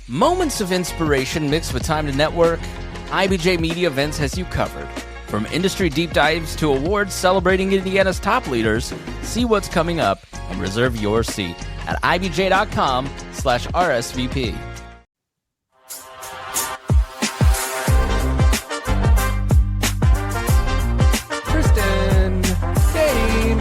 Moments of inspiration mixed with time to network, IBJ Media Events has you covered. From industry deep dives to awards celebrating Indiana's top leaders, see what's coming up and reserve your seat at ibj.com/RSVP. Kristen, Dane.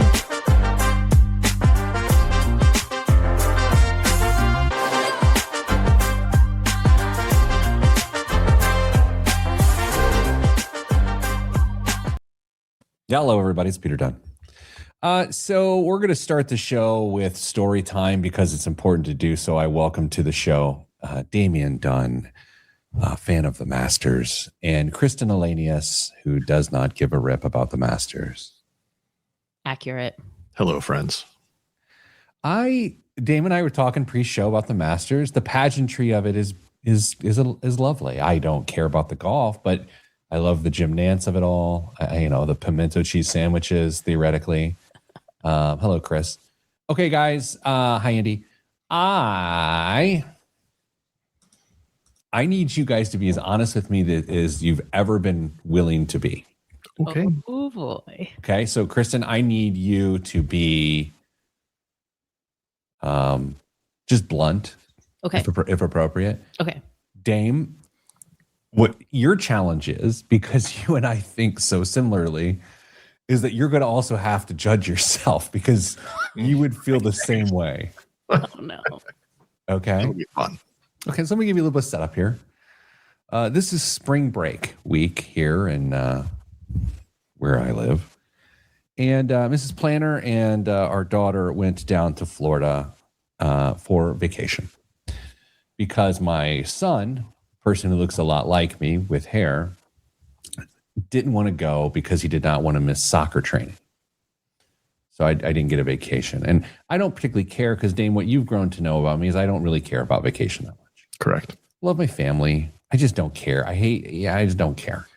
Hello, everybody. It's Peter Dunn. So we're going to start the show with story time because it's important to do so. I welcome to the show Damian Dunn, fan of the Masters, and Kristen Elanius, who does not give a rip about the Masters. Accurate. Hello, friends. Dame and I were talking pre-show about the Masters. The pageantry of it is lovely. I don't care about the golf, but I love the Jim Nance of it all. The pimento cheese sandwiches, theoretically. Hello, Chris. Okay, guys. Hi, Andy. I need you guys to be as honest with me as you've ever been willing to be. Okay. Oh boy. Okay, so Kristen, I need you to be just blunt. Okay. If appropriate. Okay. Dame, what your challenge is, because you and I think so similarly, is that you're going to also have to judge yourself because you would feel the same way. Oh no. Okay. It'll be fun. Okay, so let me give you a little bit of setup here. This is spring break week here in where I live. And Mrs. Planner and our daughter went down to Florida for vacation because my son, person who looks a lot like me with hair, didn't want to go because he did not want to miss soccer training. So I didn't get a vacation. And I don't particularly care because, Dane, what you've grown to know about me is I don't really care about vacation that much. Correct. Love my family. I just don't care. I just don't care.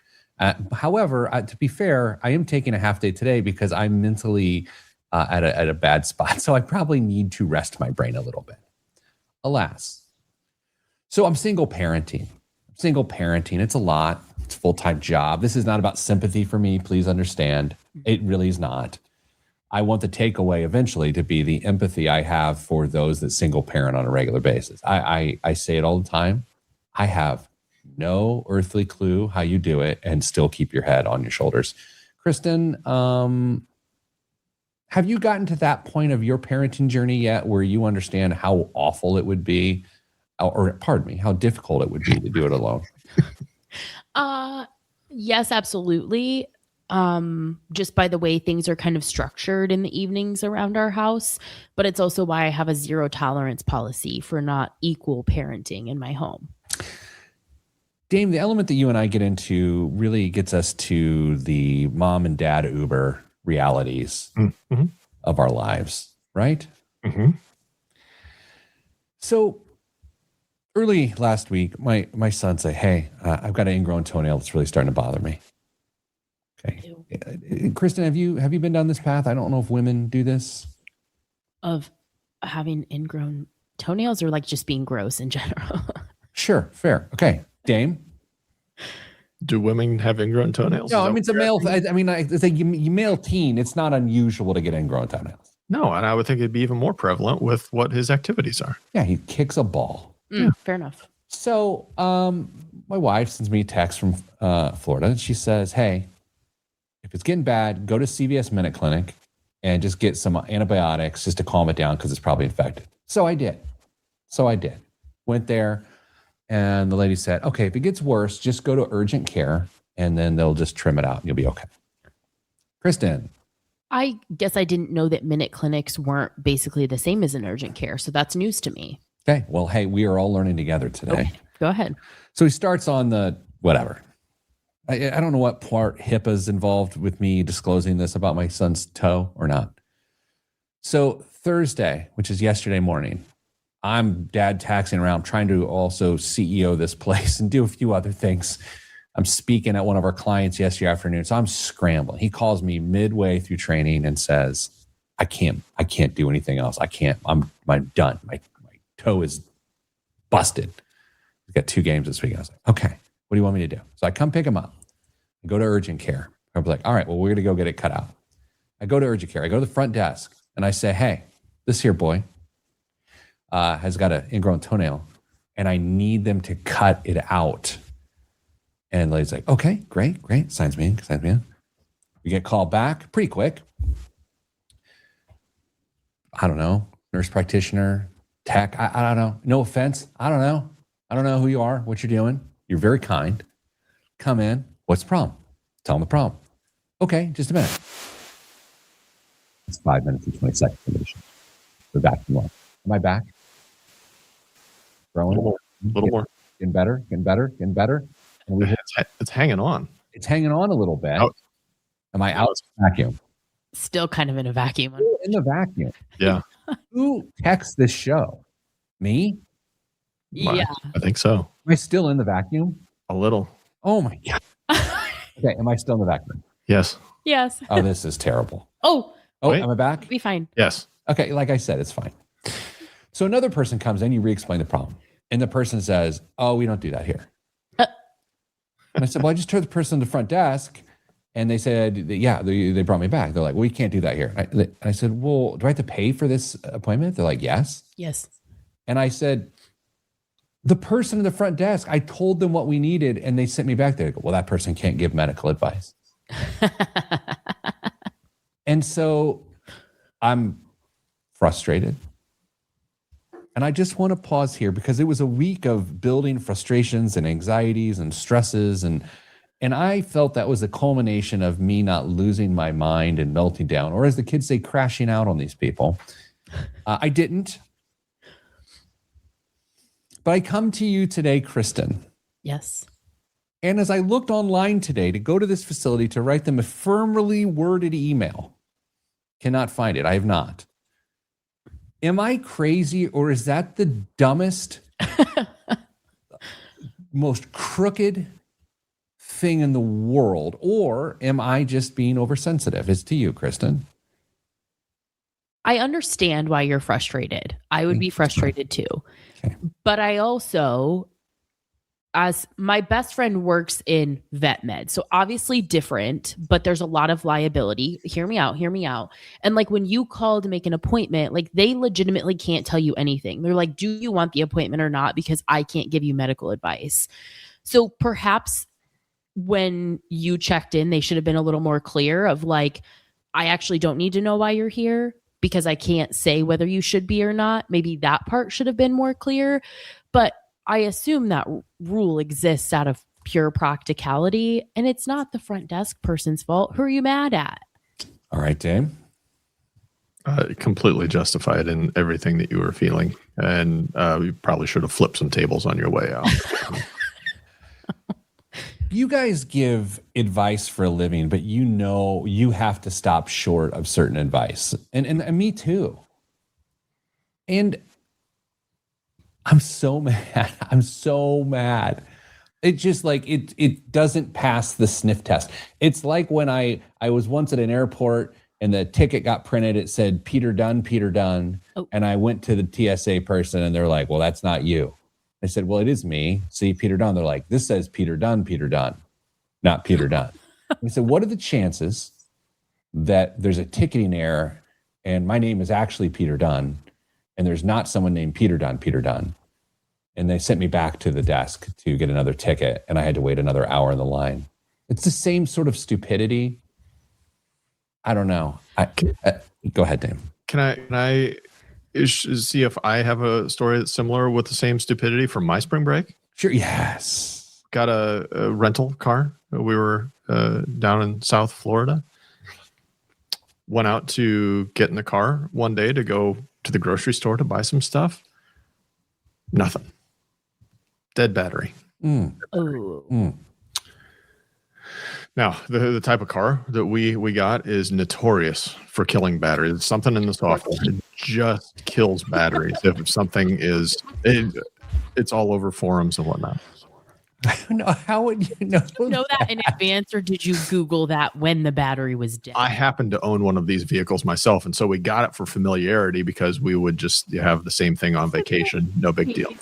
However, to be fair, I am taking a half day today because I'm mentally at a bad spot. So I probably need to rest my brain a little bit. Alas. So I'm single parenting. It's a lot. It's a full-time job. This is not about sympathy for me. Please understand. It really is not. I want the takeaway eventually to be the empathy I have for those that single parent on a regular basis. I say it all the time. I have no earthly clue how you do it and still keep your head on your shoulders. Kristen, have you gotten to that point of your parenting journey yet where you understand how awful it would be, or pardon me, how difficult it would be to do it alone? Yes, absolutely. Just by the way things are kind of structured in the evenings around our house, but it's also why I have a zero tolerance policy for not equal parenting in my home. Dame, the element that you and I get into really gets us to the mom and dad Uber realities of our lives, right? Mm-hmm. So early last week, my son said, hey, I've got an ingrown toenail that's really starting to bother me. Okay. Kristen, have you been down this path? I don't know if women do this. Of having ingrown toenails or like just being gross in general? Sure, fair. Okay. Dame? Do women have ingrown toenails? No, I mean, it's a male. It's a male teen. It's not unusual to get ingrown toenails. No, and I would think it'd be even more prevalent with what his activities are. Yeah, he kicks a ball. Fair enough. So my wife sends me a text from Florida, and she says, hey, if it's getting bad, go to CVS Minute Clinic and just get some antibiotics just to calm it down because it's probably infected. So I did. Went there, and the lady said, okay, if it gets worse, just go to urgent care, and then they'll just trim it out, and you'll be okay. Kristen. I guess I didn't know that minute clinics weren't basically the same as an urgent care, so that's news to me. Okay, well, hey, we are all learning together today. Okay, go ahead. So he starts on the whatever. I don't know what part HIPAA's involved with me disclosing this about my son's toe or not. So Thursday, which is yesterday morning, I'm dad taxiing around trying to also CEO this place and do a few other things. I'm speaking at one of our clients yesterday afternoon, so I'm scrambling. He calls me midway through training and says, I can't do anything else. I'm done. My toe is busted. got 2 games this week. I was like, okay, what do you want me to do? So I come pick him up. I go to urgent care. I'm like, all right, well, we're going to go get it cut out. I go to urgent care. I go to the front desk and I say, hey, this here boy has got an ingrown toenail and I need them to cut it out. And the lady's like, okay, great. Signs me in. We get called back pretty quick. I don't know, nurse practitioner, tech. I don't know. No offense. I don't know. I don't know who you are, what you're doing. You're very kind. Come in. What's the problem? Tell them the problem. Okay, just a minute. It's 5 minutes and 20 seconds. We're back from lunch. Am I back? Growing? A little more. Getting better. And It's hanging on. it's hanging on a little bit. Out. Am I out of the vacuum? Still kind of in a vacuum. In the vacuum. Yeah, Who texts this show? Me? Yeah. I think so. Am I still in the vacuum? A little. Oh my God. Okay, am I still in the vacuum? Yes. Yes. Oh, this is terrible. Oh, Oh, Wait. am I back? be fine. Yes. Okay, like I said, it's fine. So another person comes in, you re-explain the problem. And the person says, oh, we don't do that here. And I said, well, I just heard the person at the front desk and they said, yeah, they brought me back. They're like, well, we can't do that here. And I said, well, do I have to pay for this appointment? They're like, yes. Yes. And I said, the person at the front desk, I told them what we needed and they sent me back there. They go, well, that person can't give medical advice. And so I'm frustrated. And I just want to pause here because it was a week of building frustrations and anxieties and stresses. And I felt that was a culmination of me not losing my mind and melting down, or as the kids say, crashing out on these people. I didn't. But I come to you today, Kristen. Yes. And as I looked online today to go to this facility to write them a firmly worded email, cannot find it. I have not. Am I crazy, or is that the dumbest, most crooked thing in the world? Or am I just being oversensitive? It's to you, Kristen. I understand why you're frustrated. I would be frustrated too. Okay. But I also, as my best friend works in vet med, so obviously different, but there's a lot of liability. Hear me out. And like when you call to make an appointment, like they legitimately can't tell you anything. They're like, do you want the appointment or not? Because I can't give you medical advice. So perhaps when you checked in, they should have been a little more clear of like, I actually don't need to know why you're here because I can't say whether you should be or not. Maybe that part should have been more clear. But I assume that rule exists out of pure practicality, and it's not the front desk person's fault. Who are you mad at? All right, Dave. Completely justified in everything that you were feeling. And you probably should have flipped some tables on your way out. You guys give advice for a living, but you know you have to stop short of certain advice. And me too. And I'm so mad. I'm so mad. It just like it doesn't pass the sniff test. It's like when I was once at an airport and the ticket got printed. It said Peter Dunn. Oh. And I went to the TSA person and they're like, well, that's not you. I said, well, it is me. See, Peter Dunn. They're like, this says Peter Dunn, not Peter Dunn. I said, what are the chances that there's a ticketing error and my name is actually Peter Dunn and there's not someone named Peter Dunn? And they sent me back to the desk to get another ticket and I had to wait another hour in the line. It's the same sort of stupidity. I don't know. Go ahead, Dave. Can I see if I have a story that's similar with the same stupidity from my spring break? Sure. Yes. Got a rental car. We were down in South Florida. Went out to get in the car one day to go to the grocery store to buy some stuff. Nothing. Dead battery. Oh. Now, the type of car that we got is notorious for killing batteries. It's something in the software. It just kills batteries. If something is, it's all over forums and whatnot. I don't know. How would you know that in advance, or did you Google that when the battery was dead? I happen to own one of these vehicles myself, and so we got it for familiarity because we would just have the same thing on vacation. No big deal.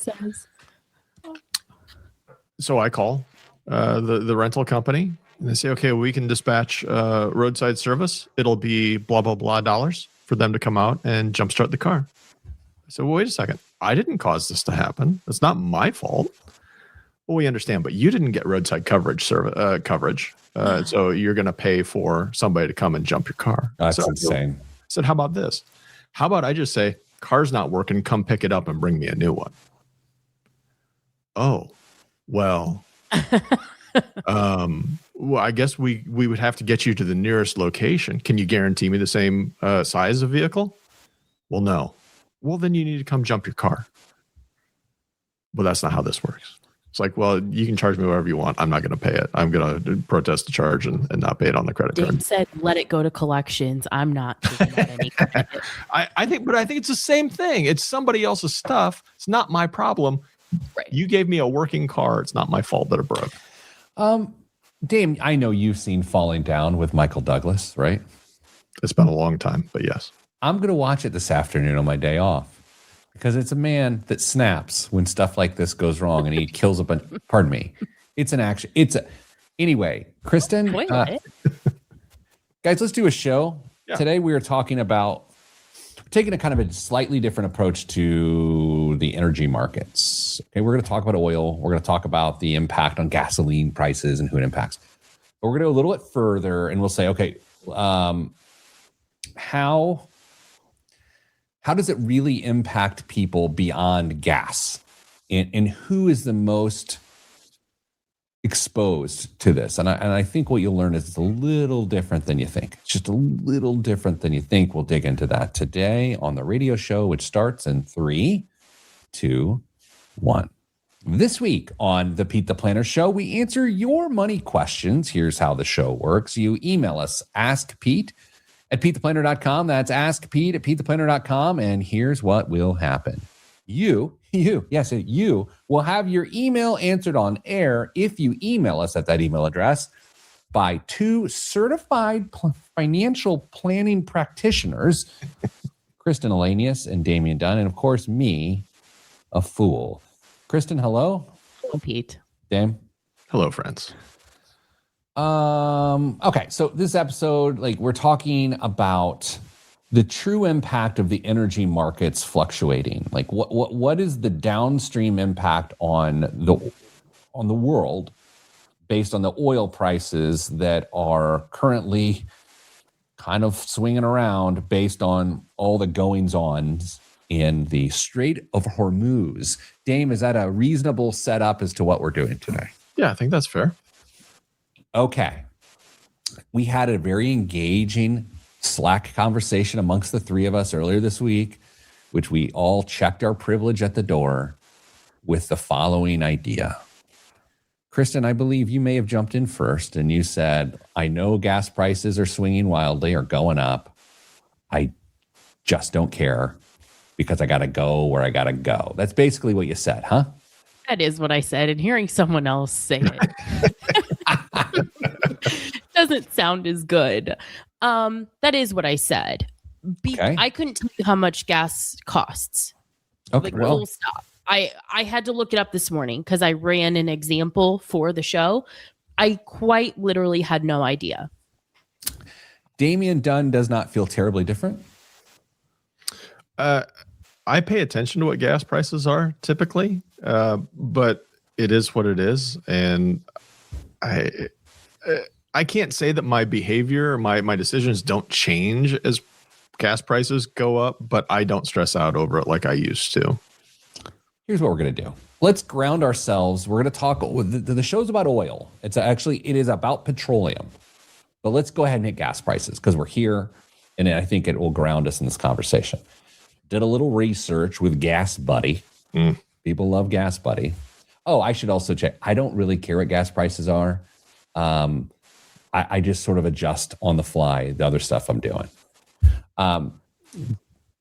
So I call the rental company and they say, okay, we can dispatch roadside service. It'll be blah, blah, blah dollars for them to come out and jumpstart the car. I said, well, wait a second. I didn't cause this to happen. It's not my fault. Well, we understand, but you didn't get roadside coverage. So you're going to pay for somebody to come and jump your car. That's so insane. I said, how about this? How about I just say, car's not working, come pick it up and bring me a new one. Oh, well, well, I guess we would have to get you to the nearest location. Can you guarantee me the same size of vehicle? Well, no. Well, then you need to come jump your car. Well, that's not how this works. It's like, well, you can charge me whatever you want. I'm not going to pay it. I'm going to protest the charge and not pay it on the credit Dave card. said, let it go to collections. I'm not taking out any credit. I think it's the same thing. It's somebody else's stuff. It's not my problem. Right. You gave me a working car. It's not my fault that it broke. Dame, I know you've seen Falling Down with Michael Douglas, right? It's been a long time, but yes. I'm going to watch it this afternoon on my day off because it's a man that snaps when stuff like this goes wrong and he kills a bunch. Pardon me. It's an action. Anyway, Kristen, guys, let's do a show. Yeah. Today we are talking about taking a kind of a slightly different approach to the energy markets. Okay, we're going to talk about oil. We're going to talk about the impact on gasoline prices and who it impacts. But we're going to go a little bit further and we'll say, okay, how does it really impact people beyond gas? And who is the most exposed to this? And I think what you'll learn is it's a little different than you think. It's just a little different than you think. We'll dig into that today on the radio show, which starts in 3, 2, 1. This week on the Pete the Planner Show, we answer your money questions. Here's how the show works. You email us, askpete@PeteThePlanner.com. That's askpete@PeteThePlanner.com. And here's what will happen. You will have your email answered on air if you email us at that email address by 2 certified financial planning practitioners, Kristen Elanius and Damian Dunn, and of course me, a fool. Kristen, hello. Hello, Pete. Dame. Hello, friends. Okay, so this episode, we're talking about the true impact of the energy markets fluctuating. What is the downstream impact on the world based on the oil prices that are currently kind of swinging around based on all the goings-ons in the Strait of Hormuz? Dame, is that a reasonable setup as to what we're doing today? Yeah, I think that's fair. Okay. We had a very engaging Slack conversation amongst the three of us earlier this week, which we all checked our privilege at the door with the following idea. Kristen, I believe you may have jumped in first and you said, I know gas prices are swinging wildly or going up. I just don't care because I got to go where I got to go. That's basically what you said, huh? That is what I said. And hearing someone else say it doesn't sound as good. That is what I said. Okay. I couldn't tell you how much gas costs. Okay, Full stop. I had to look it up this morning because I ran an example for the show. I quite literally had no idea. Damian Dunn does not feel terribly different. I pay attention to what gas prices are typically, but it is what it is. And I can't say that my behavior or my decisions don't change as gas prices go up, but I don't stress out over it like I used to. Here's what we're going to do. Let's ground ourselves. We're going to talk. The show's about oil. It is about petroleum. But let's go ahead and hit gas prices because we're here, and I think it will ground us in this conversation. Did a little research with Gas Buddy. People love Gas Buddy. Oh, I should also check. I don't really care what gas prices are. I just sort of adjust on the fly the other stuff I'm doing.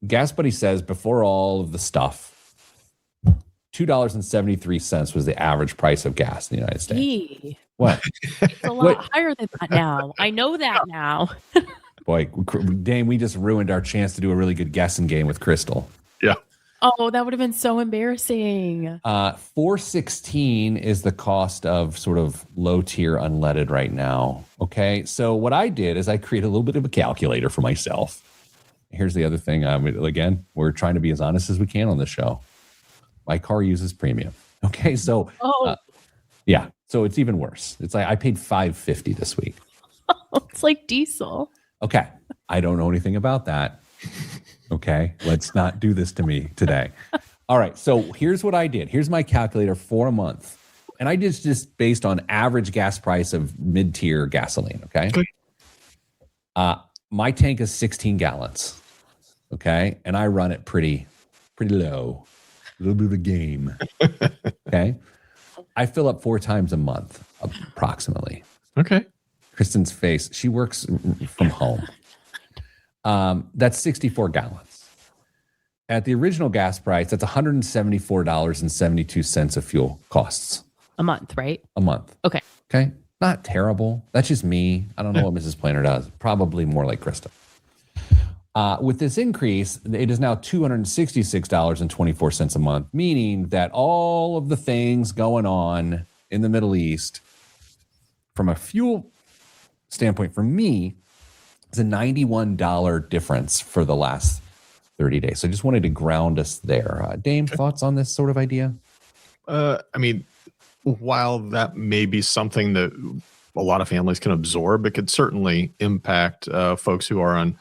Gas Buddy says before all of the stuff, $2.73 was the average price of gas in the United States. Gee, What? it's a lot higher than that now. I know that now. Boy, Dame, we just ruined our chance to do a really good guessing game with Crystal. Yeah. Oh, that would have been so embarrassing. $4.16 is the cost of sort of low tier unleaded right now. Okay. So what I did is I created a little bit of a calculator for myself. Here's the other thing. Again, we're trying to be as honest as we can on this show. My car uses premium. Okay. So yeah. So it's even worse. It's like I paid $5.50 this week. It's like diesel. Okay. I don't know anything about that. Okay. Let's not do this to me today. All right. So here's what I did. Here's my calculator for a month. And I just based on average gas price of mid-tier gasoline. Okay. My tank is 16 gallons. Okay. And I run it pretty low. A little bit of a game. Okay. I fill up 4 times a month, approximately. Okay. Kristen's face. She works from home. That's 64 gallons. At the original gas price, that's $174.72 of fuel costs. A month, right? A month. Okay. Okay. Not terrible. That's just me. I don't know what Mrs. Planner does. Probably more like Krista. With this increase, it is now $266.24 a month, meaning that all of the things going on in the Middle East, from a fuel standpoint, for me, is a $91 difference for the last 30 days. So I just wanted to ground us there. Dame, thoughts on this sort of idea? I mean, while that may be something that a lot of families can absorb, it could certainly impact folks who are on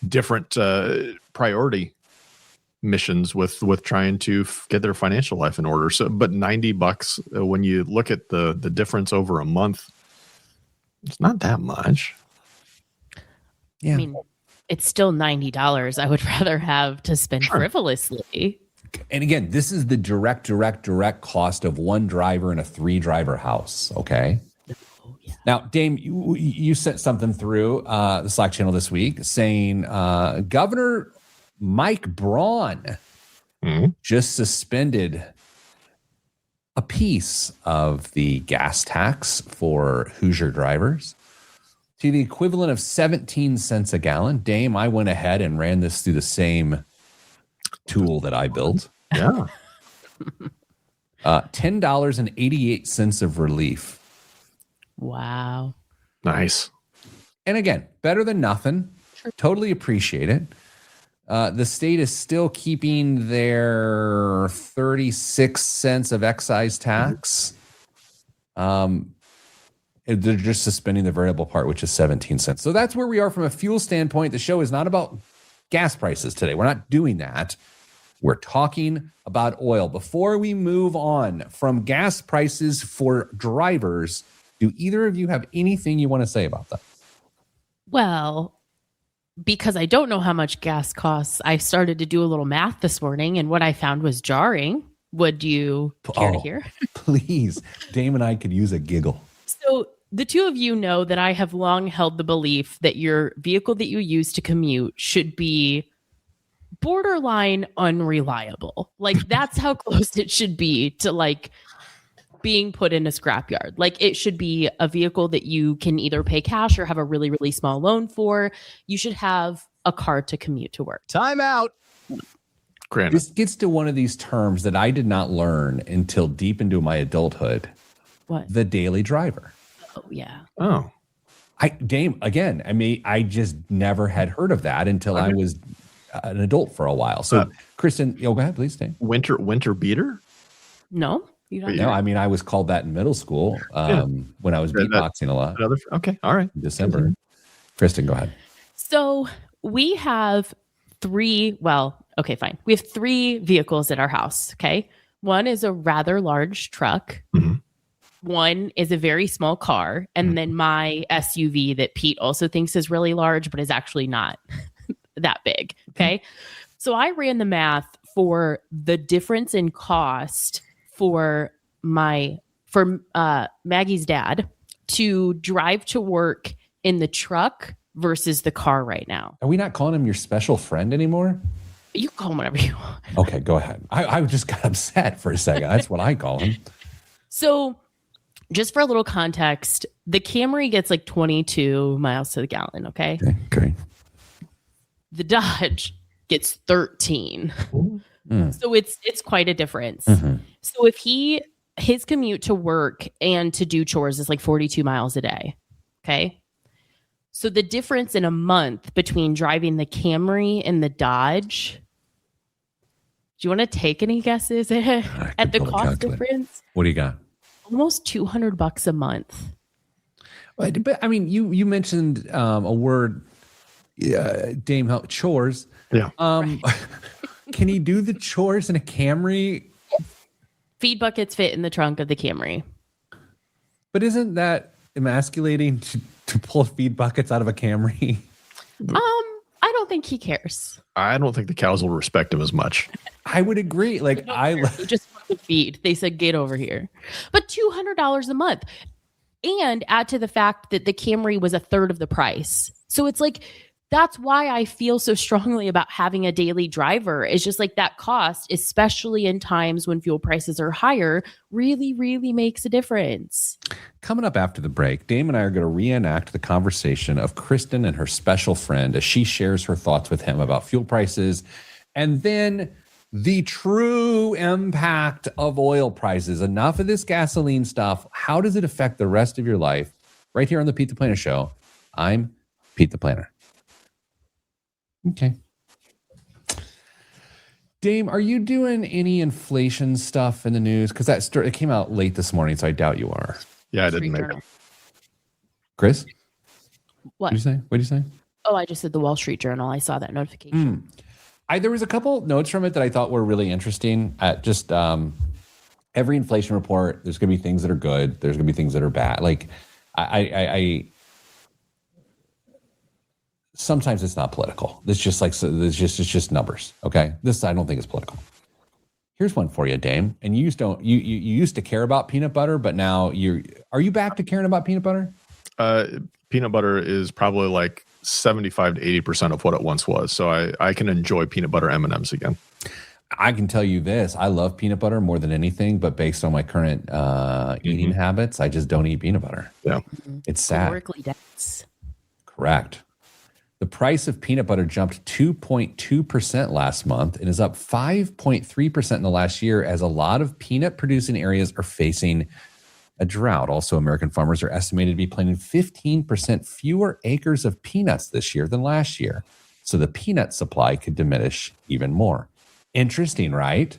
different priority missions with trying to get their financial life in order. So, but $90 when you look at the difference over a month, it's not that much. Yeah. I mean, it's still $90. I would rather have to spend frivolously. And again, this is the direct cost of one driver in a 3-driver house. Okay. Oh, yeah. Now, Dame, you sent something through the Slack channel this week saying Governor Mike Braun just suspended a piece of the gas tax for Hoosier drivers to the equivalent of 17 cents a gallon. Dame, I went ahead and ran this through the same tool that I built. Yeah. $10.88 of relief. Wow. Nice. And again, better than nothing. Sure. Totally appreciate it. The state is still keeping their 36 cents of excise tax. They're just suspending the variable part, which is 17 cents. So that's where we are from a fuel standpoint. The show is not about gas prices today. We're not doing that. We're talking about oil. Before we move on from gas prices for drivers, do either of you have anything you want to say about that? Well, because I don't know how much gas costs, I started to do a little math this morning, and what I found was jarring. Would you care to hear? Please. Dame and I could use a giggle. So the two of you know that I have long held the belief that your vehicle that you use to commute should be borderline unreliable. Like that's how close it should be to like being put in a scrapyard. Like it should be a vehicle that you can either pay cash or have a really, really small loan for. You should have a car to commute to work. Time out. Granted. This gets to one of these terms that I did not learn until deep into my adulthood. What? The daily driver. Oh, yeah. Oh. Dame, again, I mean, I just never had heard of that until I was an adult for a while. So, Kristen, go ahead, please, Dame. Winter beater? No, you don't. No, I mean, I was called that in middle school when I was beatboxing a lot. Okay, all right. In December. Kristen, go ahead. So we have we have 3 vehicles at our house. Okay. One is a rather large truck. Mm-hmm. One is a very small car. And then my SUV that Pete also thinks is really large, but is actually not that big. Okay. So I ran the math for the difference in cost for Maggie's dad to drive to work in the truck versus the car right now. Are we not calling him your special friend anymore? You can call him whatever you want. Okay, go ahead. I just got upset for a second. That's what I call him. So just for a little context, the Camry gets like 22 miles to the gallon. Okay. Okay. The Dodge gets 13. So it's quite a difference. Mhm. So if his commute to work and to do chores is like 42 miles a day. Okay. So the difference in a month between driving the Camry and the Dodge. Do you want to take any guesses at the cost difference? What do you got? Almost $200 a month. But I mean, you mentioned a word, Dame, chores. Yeah. Can he do the chores in a Camry? Feed buckets fit in the trunk of the Camry. But isn't that emasculating to pull feed buckets out of a Camry? I don't think he cares. I don't think the cows will respect him as much. I would agree. Like They just want to feed. They said, get over here. But $200 a month. And add to the fact that the Camry was a third of the price. So it's like, that's why I feel so strongly about having a daily driver. It's just like that cost, especially in times when fuel prices are higher, really, really makes a difference. Coming up after the break, Dame and I are going to reenact the conversation of Kristen and her special friend as she shares her thoughts with him about fuel prices and then the true impact of oil prices. Enough of this gasoline stuff. How does it affect the rest of your life? Right here on the Pete the Planner Show. I'm Pete the Planner. Okay. Dame, are you doing any inflation stuff in the news? Because it came out late this morning, so I doubt you are. Yeah, I didn't make it. Chris? What? What'd you say? Oh, I just said the Wall Street Journal. I saw that notification. There was a couple notes from it that I thought were really interesting. Just every inflation report, there's going to be things that are good. There's going to be things that are bad. Like I sometimes it's not political. It's just like it's just numbers. Okay, this I don't think is political. Here's one for you, Dame. And you used to care about peanut butter, but now are you back to caring about peanut butter? Peanut butter is probably like 75 to 80% of what it once was. So I can enjoy peanut butter M&Ms again. I can tell you this. I love peanut butter more than anything, but based on my current eating habits, I just don't eat peanut butter. Yeah. It's sad. Calorically dense. Correct. The price of peanut butter jumped 2.2% last month and is up 5.3% in the last year as a lot of peanut producing areas are facing a drought. Also, American farmers are estimated to be planting 15% fewer acres of peanuts this year than last year. So the peanut supply could diminish even more. Interesting, right?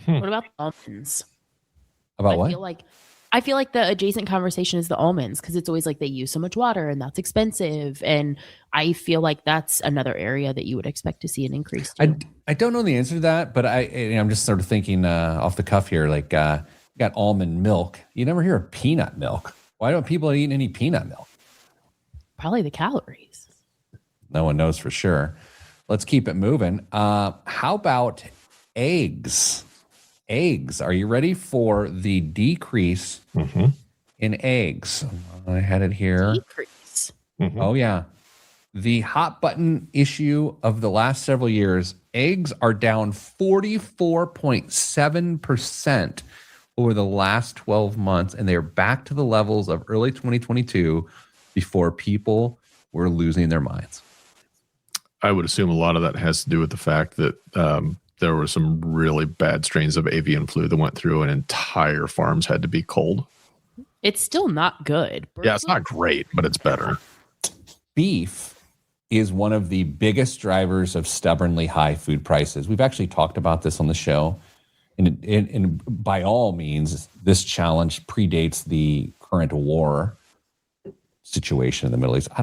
What about almonds? About what? I feel like the adjacent conversation is the almonds because it's always like they use so much water and that's expensive. And I feel like that's another area that you would expect to see an increase to. I don't know the answer to that, but I'm just sort of thinking off the cuff here, like you got almond milk. You never hear of peanut milk. Why don't people eat any peanut milk? Probably the calories. No one knows for sure. Let's keep it moving. How about eggs? Eggs. Are you ready for the decrease in eggs? I had it here. Decrease. Oh, yeah. The hot button issue of the last several years, eggs are down 44.7% over the last 12 months, and they are back to the levels of early 2022 before people were losing their minds. I would assume a lot of that has to do with the fact that there were some really bad strains of avian flu that went through and entire farms had to be cold. It's still not good. Yeah, it's not great, but it's better. Beef is one of the biggest drivers of stubbornly high food prices. We've actually talked about this on the show. And by all means, this challenge predates the current war situation in the Middle East. I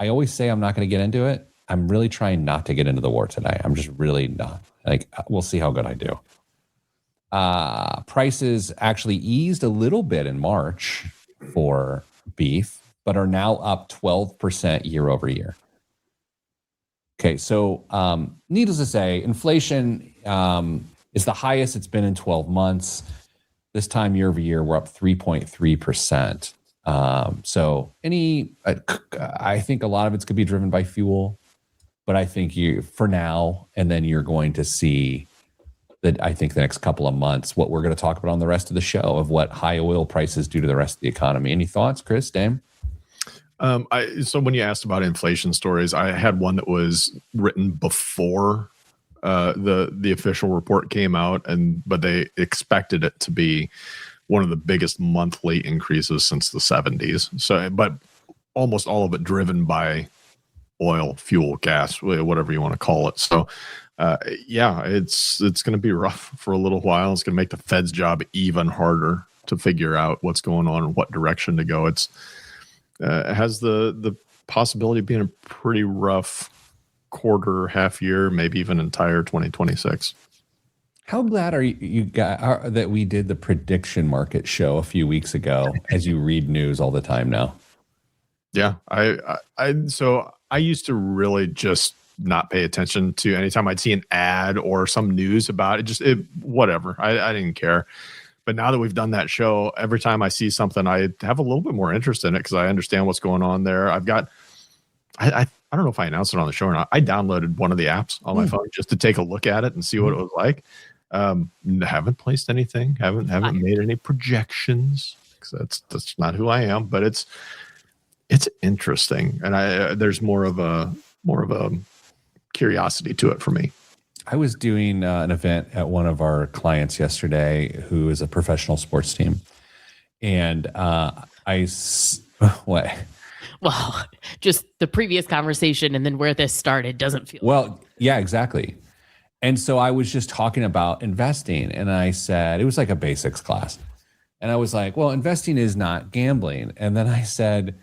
always say I'm not going to get into it. I'm really trying not to get into the war today. I'm just really not. Like, we'll see how good I do. Prices actually eased a little bit in March for beef, but are now up 12% year over year. Okay, so needless to say, inflation is the highest it's been in 12 months. This time year over year, we're up 3.3%. So I think a lot of it's going to be driven by fuel, but I think for now, and then you're going to see that I think the next couple of months, what we're going to talk about on the rest of the show of what high oil prices do to the rest of the economy. Any thoughts, Chris, Dame? So when you asked about inflation stories, I had one that was written before The official report came out, but they expected it to be one of the biggest monthly increases since the 70s. So, but almost all of it driven by oil, fuel, gas, whatever you want to call it. So, yeah, it's going to be rough for a little while. It's going to make the Fed's job even harder to figure out what's going on and what direction to go. It has the possibility of being a pretty rough quarter, half year, maybe even entire 2026. How glad are you guys that we did the prediction market show a few weeks ago as you read news all the time now? Yeah, so I used to really just not pay attention to anytime I'd see an ad or some news about it, whatever. I didn't care. But now that we've done that show, every time I see something, I have a little bit more interest in it because I understand what's going on there. I've got, I don't know if I announced it on the show or not. I downloaded one of the apps on my phone just to take a look at it and see what it was like. Haven't placed anything. Haven't made any projections because that's not who I am. But it's interesting, and there's more of a curiosity to it for me. I was doing an event at one of our clients yesterday, who is a professional sports team, and what? Well, just the previous conversation and then where this started doesn't feel well. Yeah, exactly. And so I was just talking about investing, and I said, it was like a basics class. And I was like, well, investing is not gambling. And then I said,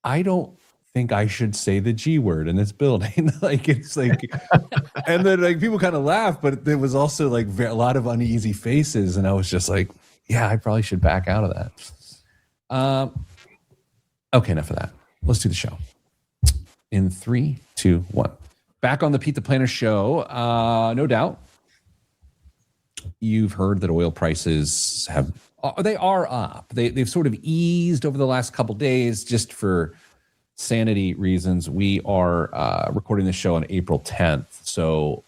I don't think I should say the G word in this building. Like, it's like, and then like people kind of laughed, but there was also like a lot of uneasy faces. And I was just like, yeah, I probably should back out of that. Okay, enough of that. Let's do the show. In 3, 2, 1. Back on the Pete the Planner show. No doubt you've heard that oil prices they are up. They've sort of eased over the last couple days just for sanity reasons. We are recording this show on April 10th. So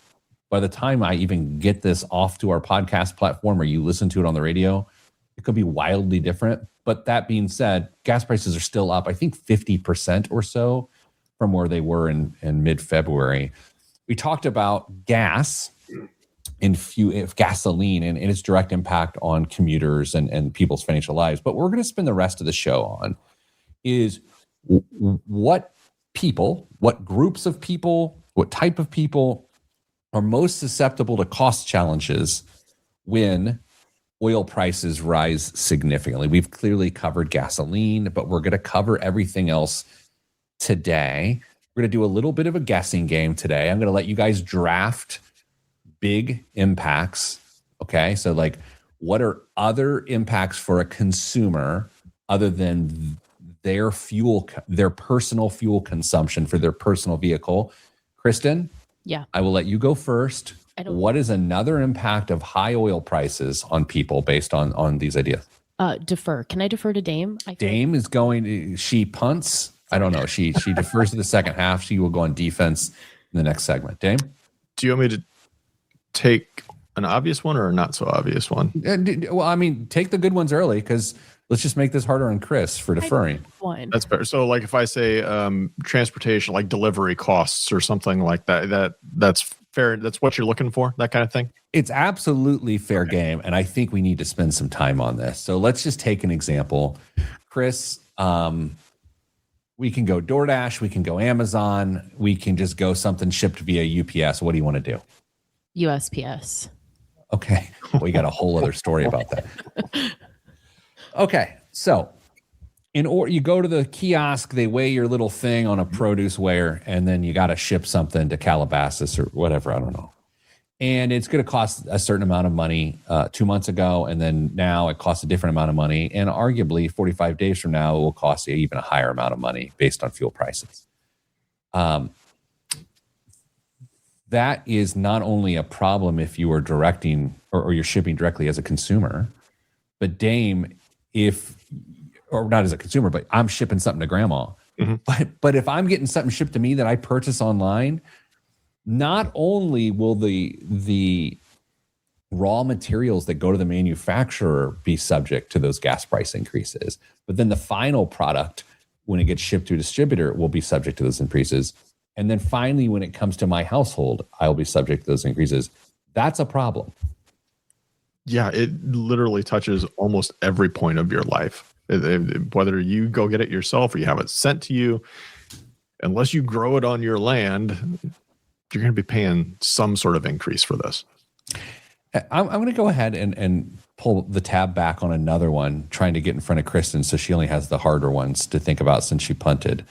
by the time I even get this off to our podcast platform or you listen to it on the radio, it could be wildly different. But that being said, gas prices are still up, I think 50% or so from where they were in mid-February. We talked about gas gasoline and its direct impact on commuters and people's financial lives. But we're going to spend the rest of the show on is what groups of people, what type of people are most susceptible to cost challenges when oil prices rise significantly. We've clearly covered gasoline, but we're going to cover everything else today. We're going to do a little bit of a guessing game today. I'm going to let you guys draft big impacts. Okay. So like, what are other impacts for a consumer other than their personal fuel consumption for their personal vehicle? Kristen? Yeah. I will let you go first. What is another impact of high oil prices on people based on these ideas? Defer. Can I defer to Dame? Dame is going, she punts. I don't know. She defers to the second half. She will go on defense in the next segment. Dame? Do you want me to take an obvious one or a not so obvious one? Well, I mean, take the good ones early because let's just make this harder on Chris for deferring. That's fair. So like if I say transportation, like delivery costs or something like that's fair. That's what you're looking for, that kind of thing? It's absolutely fair game. And I think we need to spend some time on this. So let's just take an example. Chris, we can go DoorDash, we can go Amazon, we can just go something shipped via UPS. What do you want to do? USPS. Okay. We got a whole other story about that. Okay. So you go to the kiosk, they weigh your little thing on a produce weigher, and then you got to ship something to Calabasas or whatever. I don't know. And it's going to cost a certain amount of money 2 months ago. And then now it costs a different amount of money. And arguably 45 days from now, it will cost you even a higher amount of money based on fuel prices. That is not only a problem if you are directing or you're shipping directly as a consumer, but Dame, or not as a consumer, but I'm shipping something to grandma. Mm-hmm. But if I'm getting something shipped to me that I purchase online, not only will the raw materials that go to the manufacturer be subject to those gas price increases, but then the final product, when it gets shipped to a distributor, will be subject to those increases. And then finally, when it comes to my household, I'll be subject to those increases. That's a problem. Yeah, it literally touches almost every point of your life. Whether you go get it yourself or you have it sent to you, unless you grow it on your land, you're going to be paying some sort of increase for this. I'm going to go ahead and pull the tab back on another one, trying to get in front of Kristen so she only has the harder ones to think about since she punted.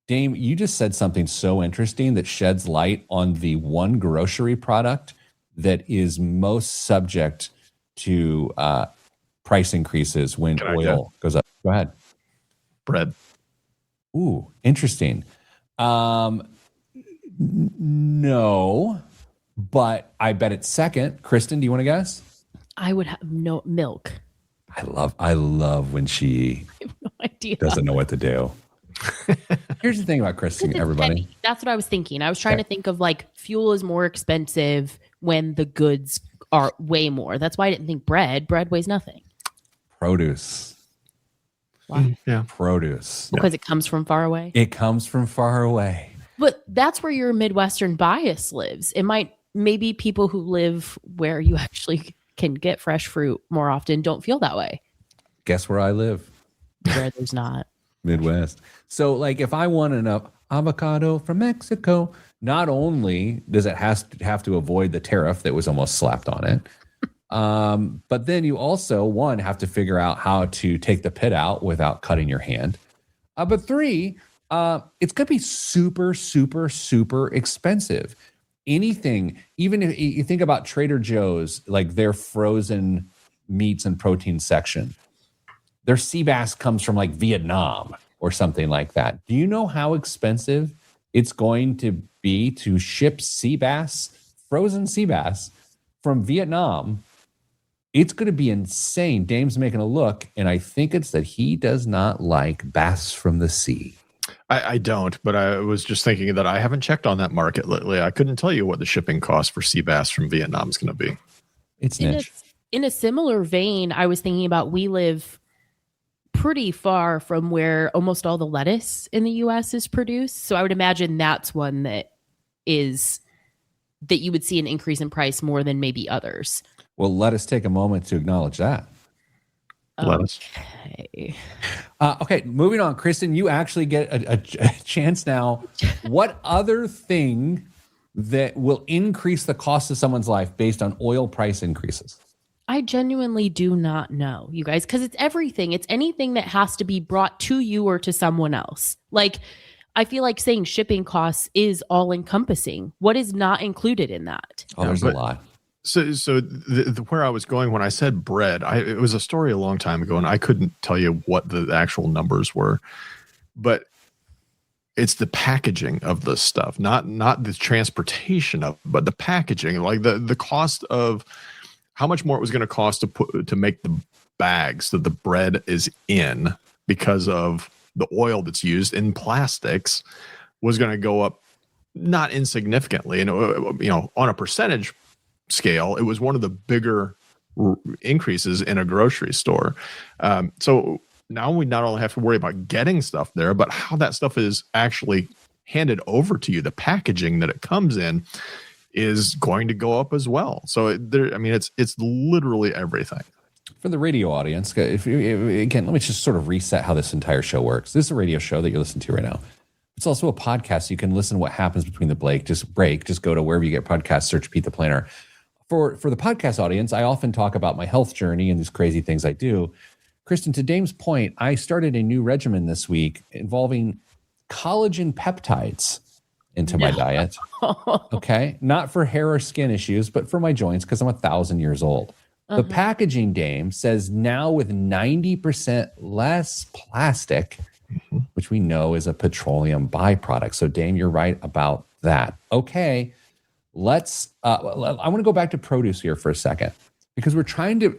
Dame, you just said something so interesting that sheds light on the one grocery product that is most subject to price increases when oil goes up. Go ahead. Bread. Ooh, interesting. No, but I bet it's second. Kristen, do you want to guess? I would have no milk. I love when she I have no idea. doesn't know what to do. Here's the thing about Kristen, It's everybody. penny. That's what I was thinking. I was trying to think of like fuel is more expensive when the goods are way more. That's why I didn't think bread. Bread weighs nothing. Produce. Why? Yeah. Produce. Because it comes from far away. It comes from far away. But that's where your Midwestern bias lives. It might, maybe people who live where you actually can get fresh fruit more often don't feel that way. Guess where I live? Where there's not. Midwest. So, like, if I want an avocado from Mexico, not only does it have to avoid the tariff that was almost slapped on it, but then you also, one, have to figure out how to take the pit out without cutting your hand. But three, it's going to be super, super, super expensive. Anything, even if you think about Trader Joe's, like their frozen meats and protein section, their sea bass comes from like Vietnam or something like that. Do you know how expensive it's going to be to ship sea bass, frozen sea bass from Vietnam? It's going to be insane. Dame's making a look, and I think it's that he does not like bass from the sea. I don't, but I was just thinking that I haven't checked on that market lately. I couldn't tell you what the shipping cost for sea bass from Vietnam is going to be. It's niche. In a similar vein, I was thinking about we live pretty far from where almost all the lettuce in the U.S. is produced. So I would imagine that's one that you would see an increase in price more than maybe others. Well, let us take a moment to acknowledge that. Lettuce. Okay. Okay, moving on. Kristen, you actually get a chance now. What other thing that will increase the cost of someone's life based on oil price increases? I genuinely do not know, you guys, because it's everything. It's anything that has to be brought to you or to someone else. Like, I feel like saying shipping costs is all encompassing. What is not included in that? Oh, there's a lot. So where I was going when I said bread, it was a story a long time ago, and I couldn't tell you what the actual numbers were, but it's the packaging of this stuff, not the transportation of, but the packaging, like the cost of how much more it was going to cost to make the bags that the bread is in because of the oil that's used in plastics was going to go up not insignificantly, and on a percentage scale, it was one of the bigger increases in a grocery store. So now we not only have to worry about getting stuff there, but how that stuff is actually handed over to you. The packaging that it comes in is going to go up as well. So it's literally everything. For the radio audience, again, let me just sort of reset how this entire show works. This is a radio show that you're listening to right now. It's also a podcast. So you can listen to what happens between the break. Just go to wherever you get podcasts, search Pete the Planner. For the podcast audience, I often talk about my health journey and these crazy things I do. Kristen, to Dame's point, I started a new regimen this week involving collagen peptides into my diet. Okay. Not for hair or skin issues, but for my joints because I'm 1,000 years old. The packaging, Dame, says now with 90% less plastic, which we know is a petroleum byproduct. So, Dame, you're right about that. Okay. I want to go back to produce here for a second because we're trying to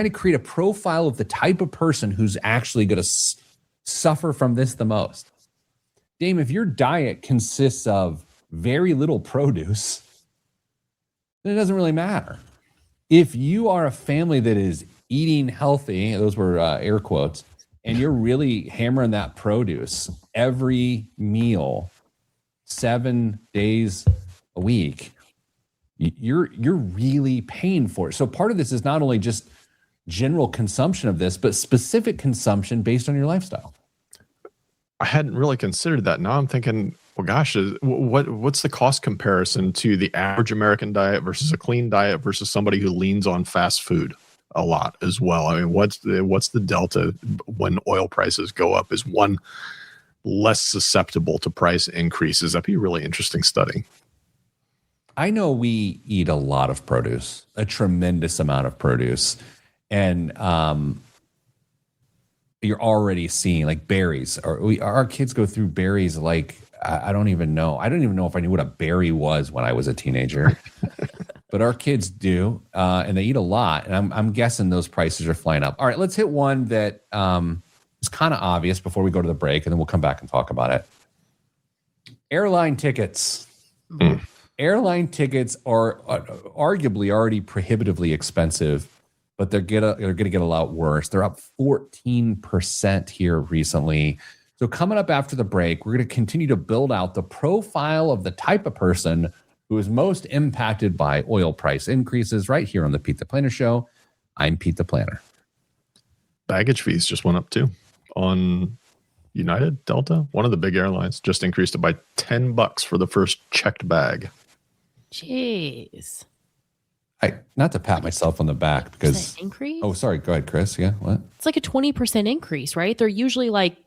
create a profile of the type of person who's actually going to suffer from this the most. Dame, if your diet consists of very little produce, then it doesn't really matter. If you are a family that is eating healthy, those were air quotes, and you're really hammering that produce every meal 7 days a week, you're really paying for it. So part of this is not only just general consumption of this, but specific consumption based on your lifestyle. I hadn't really considered that. Now I'm thinking, well, gosh, what's the cost comparison to the average American diet versus a clean diet versus somebody who leans on fast food a lot as well? I mean, what's the delta when oil prices go up? Is one less susceptible to price increases? That'd be a really interesting study. I know we eat a lot of produce, a tremendous amount of produce, and you're already seeing like berries. Our kids go through berries like I don't even know. I don't even know if I knew what a berry was when I was a teenager, but our kids do, and they eat a lot. And I'm guessing those prices are flying up. All right, let's hit one that is kind of obvious before we go to the break, and then we'll come back and talk about it. Airline tickets. Airline tickets are arguably already prohibitively expensive, but they're going to get a lot worse. They're up 14% here recently. So coming up after the break, we're going to continue to build out the profile of the type of person who is most impacted by oil price increases right here on the Pete the Planner Show. I'm Pete the Planner. Baggage fees just went up too on United, Delta. One of the big airlines just increased it by $10 for the first checked bag. Jeez. Not to pat myself on the back because increase. Oh, sorry. Go ahead, Chris. Yeah, what? It's like a 20% increase, right? They're usually like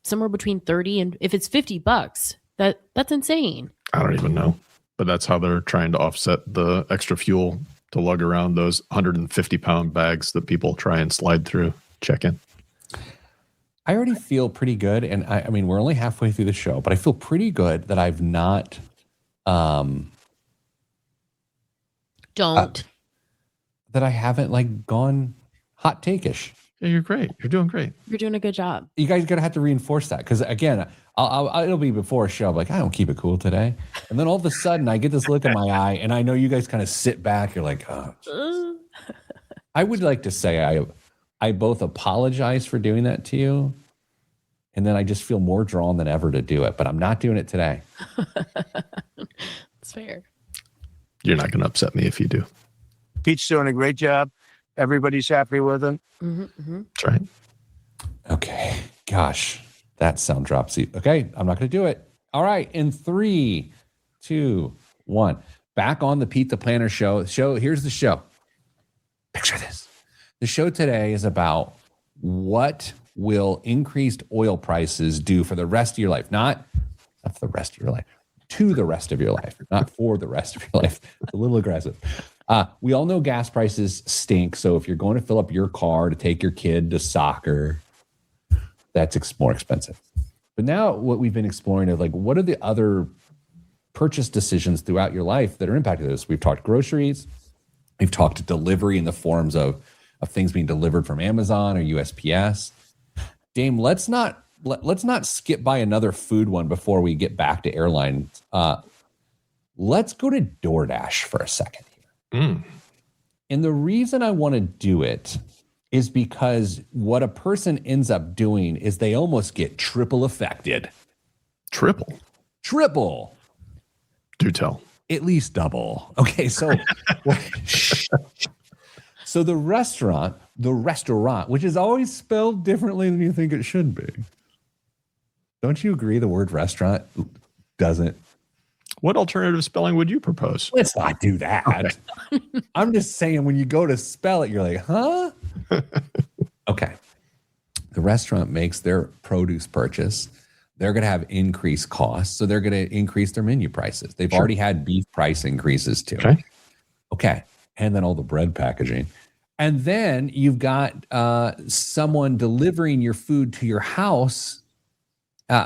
somewhere between 30 and if it's $50, that's insane. I don't even know, but that's how they're trying to offset the extra fuel to lug around those 150-pound bags that people try and slide through check-in. I already feel pretty good, and I mean we're only halfway through the show, but I feel pretty good that I've not. Don't. That I haven't like gone hot take-ish. Yeah, you're great. You're doing great. You're doing a good job. You guys gotta have to reinforce that because again, it'll be before a show. I'm like, I don't keep it cool today, and then all of a sudden I get this look in my eye, and I know you guys kind of sit back. You're like, oh. I would like to say I both apologize for doing that to you, and then I just feel more drawn than ever to do it. But I'm not doing it today. It's fair. You're not going to upset me if you do. Pete's doing a great job. Everybody's happy with him. That's right. Okay. Gosh, that sound drops. Okay, I'm not going to do it. All right. In 3, 2, 1. Back on the Pete the Planner Show. Here's the show. Picture this. The show today is about what will increased oil prices do for the rest of your life. Not for the rest of your life. To the rest of your life, not for the rest of your life. It's a little aggressive. We all know gas prices stink. So if you're going to fill up your car to take your kid to soccer, that's more expensive. But now what we've been exploring is like, what are the other purchase decisions throughout your life that are impacted this? We've talked groceries. We've talked delivery in the forms of things being delivered from Amazon or USPS. Dame, let's not skip by another food one before we get back to airlines. Let's go to DoorDash for a second here. And the reason I want to do it is because what a person ends up doing is they almost get triple affected. Triple? Do tell. At least double. Okay, so so the restaurant, which is always spelled differently than you think it should be. Don't you agree the word restaurant doesn't? What alternative spelling would you propose? Let's not do that. Okay. I'm just saying when you go to spell it, you're like, huh? Okay. The restaurant makes their produce purchase. They're going to have increased costs. So they're going to increase their menu prices. They've already had beef price increases too. Okay. And then all the bread packaging. And then you've got someone delivering your food to your house,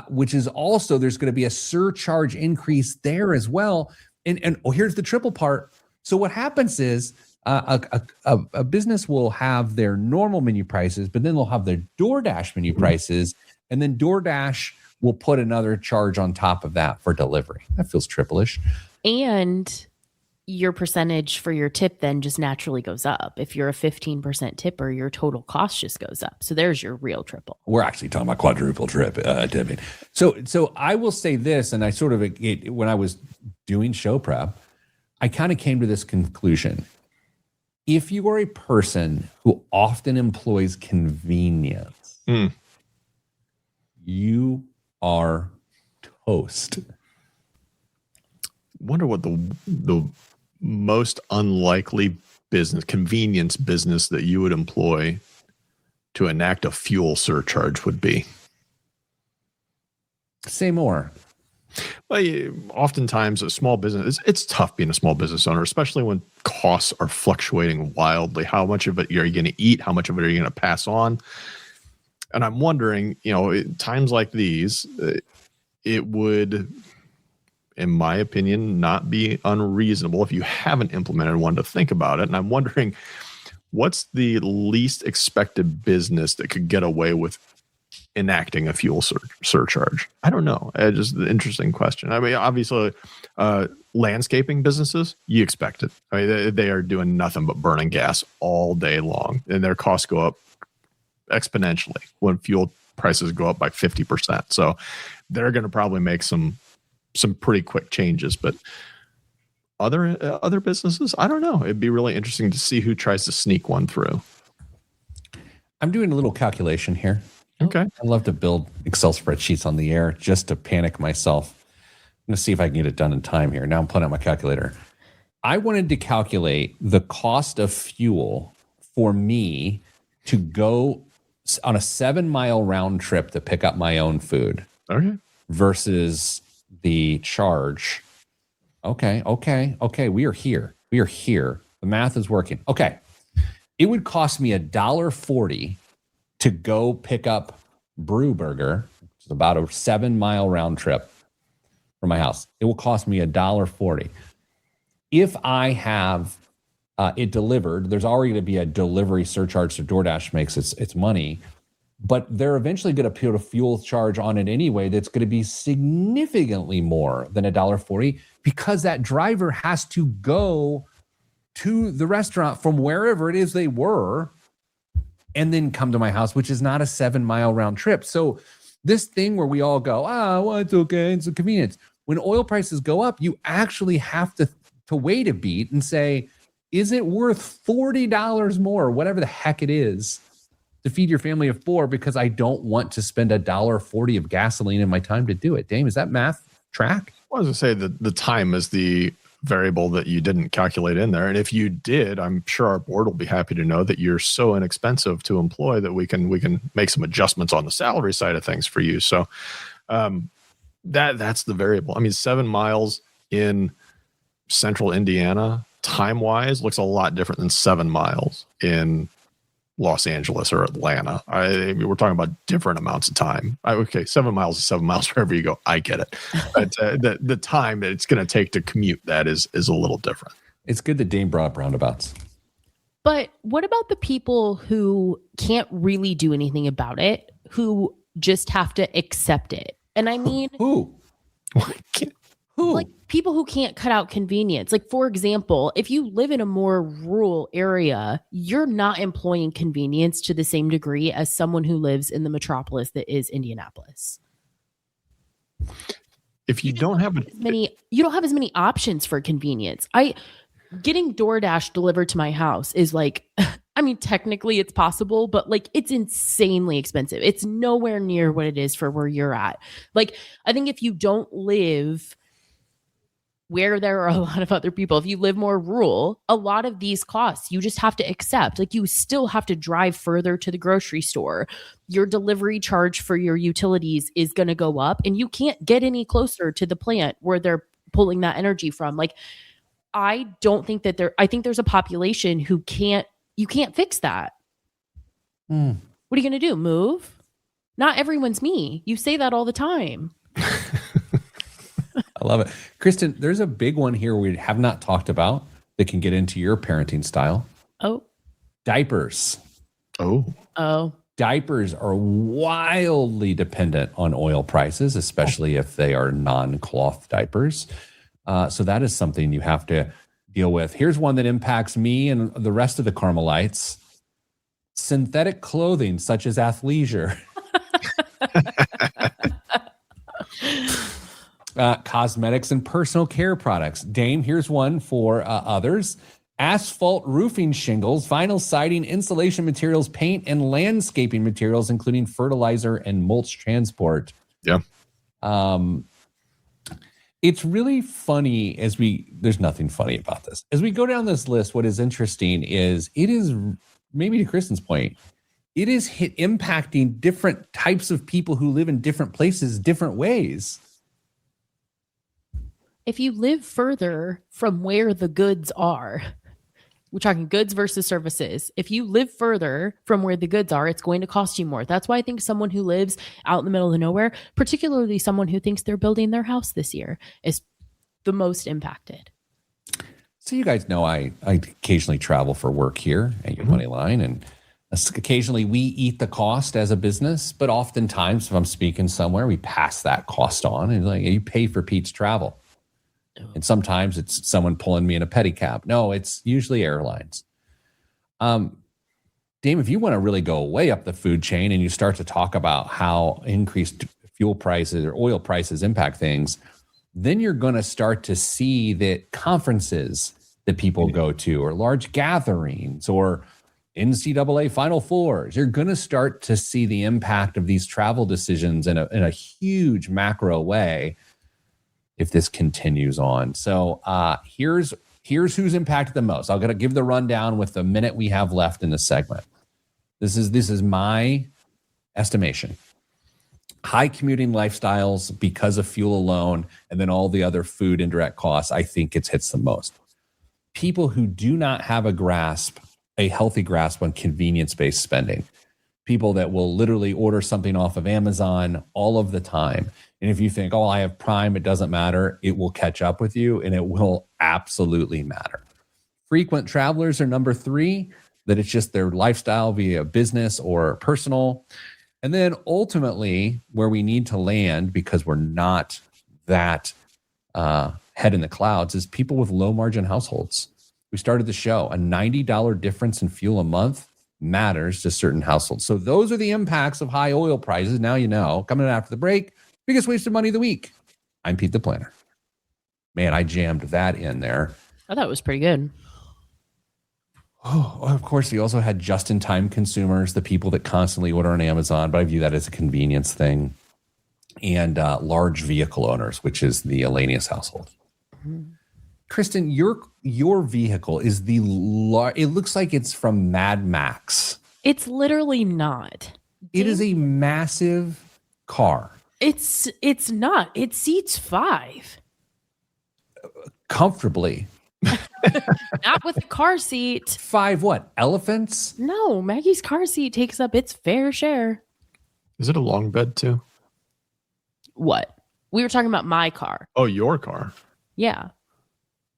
which is also, there's going to be a surcharge increase there as well. And here's the triple part. So what happens is a business will have their normal menu prices, but then they'll have their DoorDash menu prices. And then DoorDash will put another charge on top of that for delivery. That feels triple-ish. And your percentage for your tip then just naturally goes up. If you're a 15% tipper, your total cost just goes up. So there's your real triple. We're actually talking about quadruple tipping. So I will say this, and I sort of, when I was doing show prep, I kind of came to this conclusion. If you are a person who often employs convenience, you are toast. Wonder what the most unlikely convenience business that you would employ to enact a fuel surcharge would be. Say more. Well, oftentimes a small business, it's tough being a small business owner, especially when costs are fluctuating wildly. How much of it are you going to eat? How much of it are you going to pass on? And I'm wondering, times like these, it would, in my opinion, not be unreasonable if you haven't implemented one to think about it. And I'm wondering, what's the least expected business that could get away with enacting a fuel surcharge? I don't know. Just an interesting question. I mean, obviously, landscaping businesses, you expect it. I mean, they are doing nothing but burning gas all day long, and their costs go up exponentially when fuel prices go up by 50%. So they're going to probably make some pretty quick changes. But other businesses, I don't know. It'd be really interesting to see who tries to sneak one through. I'm doing a little calculation here. Okay. I love to build Excel spreadsheets on the air just to panic myself. I'm going to see if I can get it done in time here. Now I'm pulling out my calculator. I wanted to calculate the cost of fuel for me to go on a 7-mile round trip to pick up my own food. Okay. Versus the charge. Okay. We are here. The math is working. Okay. It would cost me $1.40 to go pick up Brew Burger, which is about a 7-mile round trip from my house. It will cost me $1.40. If I have it delivered, there's already going to be a delivery surcharge, so DoorDash makes its money, but they're eventually going to put a fuel charge on it anyway that's going to be significantly more than $1.40 because that driver has to go to the restaurant from wherever it is they were and then come to my house, which is not a 7-mile round trip. So this thing where we all go, well, it's okay, it's a convenience. When oil prices go up, you actually have to wait a beat and say, is it worth $40 more, whatever the heck it is, to feed your family of 4 because I don't want to spend $1.40 of gasoline in my time to do it? Dame, is that math track? Well, I was going to say that the time is the variable that you didn't calculate in there. And if you did, I'm sure our board will be happy to know that you're so inexpensive to employ that we can make some adjustments on the salary side of things for you. So that's the variable. I mean, 7 miles in central Indiana, time-wise, looks a lot different than 7 miles in Los Angeles or Atlanta. We're talking about different amounts of time. 7 miles is 7 miles wherever you go. I get it. But the time that it's going to take to commute that is a little different. It's good that Dame brought up roundabouts. But what about the people who can't really do anything about it, who just have to accept it? And I mean, who? Who? Like people who can't cut out convenience. Like, for example, if you live in a more rural area, you're not employing convenience to the same degree as someone who lives in the metropolis that is Indianapolis. If you don't have you don't have as many options for convenience. Getting DoorDash delivered to my house is like, I mean, technically it's possible, but like it's insanely expensive. It's nowhere near what it is for where you're at. Like, I think if you don't live where there are a lot of other people, if you live more rural, a lot of these costs you just have to accept. Like, you still have to drive further to the grocery store. Your delivery charge for your utilities is going to go up, and you can't get any closer to the plant where they're pulling that energy from. Like, I don't think that I think there's a population who you can't fix that. What are you going to do? Move? Not everyone's me. You say that all the time. I love it. Kristen, there's a big one here we have not talked about that can get into your parenting style. Oh. Diapers. Oh. Diapers are wildly dependent on oil prices, especially if they are non-cloth diapers. So that is something you have to deal with. Here's one that impacts me and the rest of the Carmelites. Synthetic clothing such as athleisure. Cosmetics and personal care products. Dame, here's one for others. Asphalt roofing shingles, vinyl siding, insulation materials, paint, and landscaping materials, including fertilizer and mulch transport. Yeah. It's really funny there's nothing funny about this. As we go down this list, what is interesting is it is, maybe to Kristen's point, it is impacting different types of people who live in different places, different ways. If you live further from where the goods are, we're talking goods versus services. If you live further from where the goods are, it's going to cost you more. That's why I think someone who lives out in the middle of nowhere, particularly someone who thinks they're building their house this year, is the most impacted. So you guys know I occasionally travel for work here at Your Money Line, and occasionally we eat the cost as a business, but oftentimes if I'm speaking somewhere, we pass that cost on and like, you pay for Pete's travel. And sometimes it's someone pulling me in a pedicab. No, it's usually airlines. Dame, if you want to really go way up the food chain and you start to talk about how increased fuel prices or oil prices impact things, then you're going to start to see that conferences that people go to or large gatherings or NCAA Final Fours, you're going to start to see the impact of these travel decisions in a huge macro way if this continues on. So here's who's impacted the most. I'm going to give the rundown with the minute we have left in the segment. This is my estimation. High commuting lifestyles because of fuel alone, and then all the other food indirect costs, I think it hits the most. People who do not have a healthy grasp on convenience-based spending. People that will literally order something off of Amazon all of the time. And if you think, oh, I have Prime, it doesn't matter, it will catch up with you, and it will absolutely matter. Frequent travelers are number 3, that it's just their lifestyle via business or personal. And then ultimately, where we need to land, because we're not that head in the clouds, is people with low margin households. We started the show, a $90 difference in fuel a month matters to certain households. So those are the impacts of high oil prices. Now you know. Coming after the break, biggest waste of money of the week. I'm Pete the Planner. Man, I jammed that in there. I thought it was pretty good. Oh, of course, we also had just-in-time consumers, the people that constantly order on Amazon, but I view that as a convenience thing. And large vehicle owners, which is the Elanius household. Mm-hmm. Kristen, your vehicle is it looks like it's from Mad Max. It's literally not. It is a massive car. It's not. It seats 5. Comfortably. Not with a car seat. 5 what? Elephants? No, Maggie's car seat takes up its fair share. Is it a long bed too? What? We were talking about my car. Oh, your car. Yeah.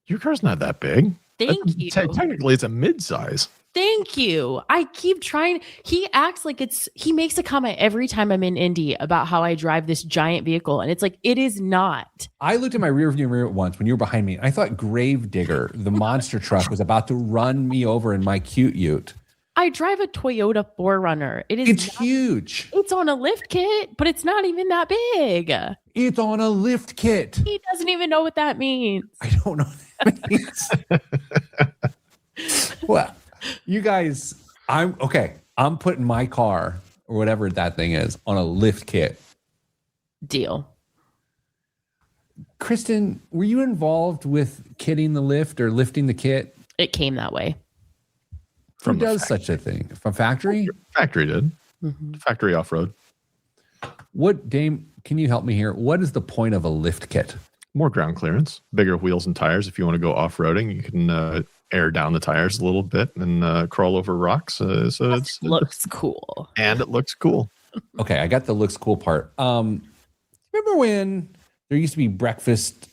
Your car's not that big. Thank you. Technically, it's a mid-size. Thank you. I keep trying. He acts like he makes a comment every time I'm in Indy about how I drive this giant vehicle. And it's like, it is not. I looked at my rearview mirror once when you were behind me. And I thought Gravedigger, the monster truck, was about to run me over in my cute ute. I drive a Toyota 4Runner. It's huge. It's on a lift kit, but it's not even that big. It's on a lift kit. He doesn't even know what that means. I don't know what that means. Well, you guys, I'm putting my car or whatever that thing is on a lift kit. Deal. Kristen, were you involved with kitting the lift or lifting the kit? It came that way. Who does such a thing? From factory? Factory did. Mm-hmm. Factory off-road. What, Dame, can you help me here? What is the point of a lift kit? More ground clearance, bigger wheels and tires. If you want to go off-roading, you can air down the tires a little bit and crawl over rocks. So it looks cool. And it looks cool. Okay, I got the looks cool part. Remember when there used to be breakfast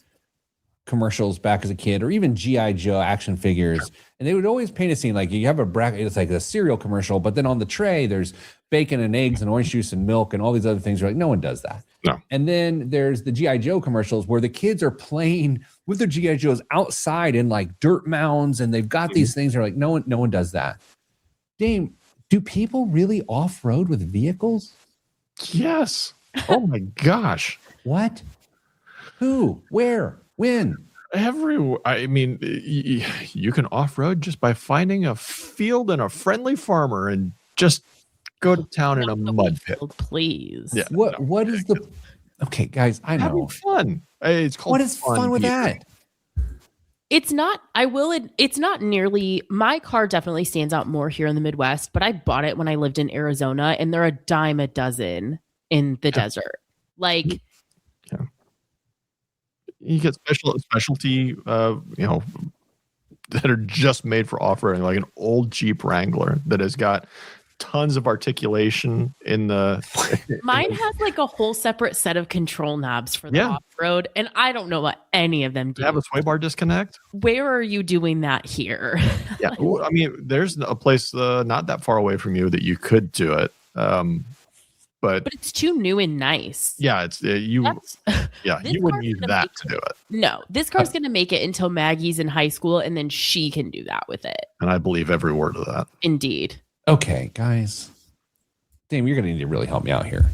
commercials back as a kid, or even GI Joe action figures, and they would always paint a scene like you have a bracket. It's like a cereal commercial, but then on the tray there's bacon and eggs and orange juice and milk and all these other things. You're like, no one does that. No. And then there's the GI Joe commercials where the kids are playing with their GI Joes outside in like dirt mounds, and they've got these things. They're like, no one does that. Dame, do people really off road with vehicles? Yes. Oh my gosh. What? Who? Where? When? I mean, you can off road just by finding a field and a friendly farmer and just go to town in a mud pit. Please. Yeah. What is the? Okay, guys, I know. Having fun. It's called What is fun with vehicle. that? It's not, it's not nearly, my car definitely stands out more here in the Midwest, but I bought it when I lived in Arizona and they're a dime a dozen in the desert. Like, You get specialty, that are just made for off-roading, like an old Jeep Wrangler that has got tons of articulation in the. mine has like a whole separate set of control knobs for the off-road, and I don't know what any of them do. Have a sway bar disconnect. Where are you doing that here? Yeah, well, I mean, there's a place not that far away from you that you could do it. But it's too new and nice. yeah, it's you. That's- Yeah, this you wouldn't car's use gonna that make- to do it. No, this car's going to make it until Maggie's in high school, and then she can do that with it. And I believe every word of that. Indeed. Okay, guys. Dame, you're going to need to really help me out here.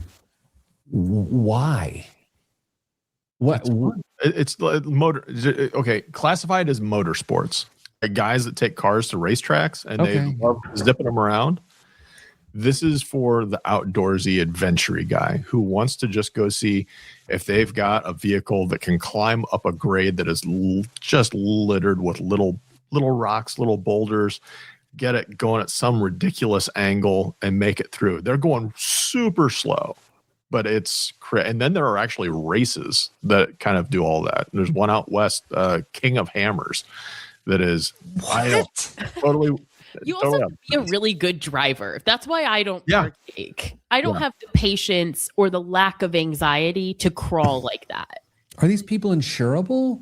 Why? What? It's motor. Okay, classified as motorsports. Like guys that take cars to racetracks and Okay. they love zipping them around. This is for the outdoorsy, adventure guy who wants to just go see if they've got a vehicle that can climb up a grade that is just littered with little rocks, little boulders, get it going at some ridiculous angle and make it through. They're going super slow, but and then there are actually races that kind of do all that. There's one out west, King of Hammers, that is totally. You also have to be a really good driver. That's why I don't partake. I don't have the patience or the lack of anxiety to crawl like that. Are these people insurable?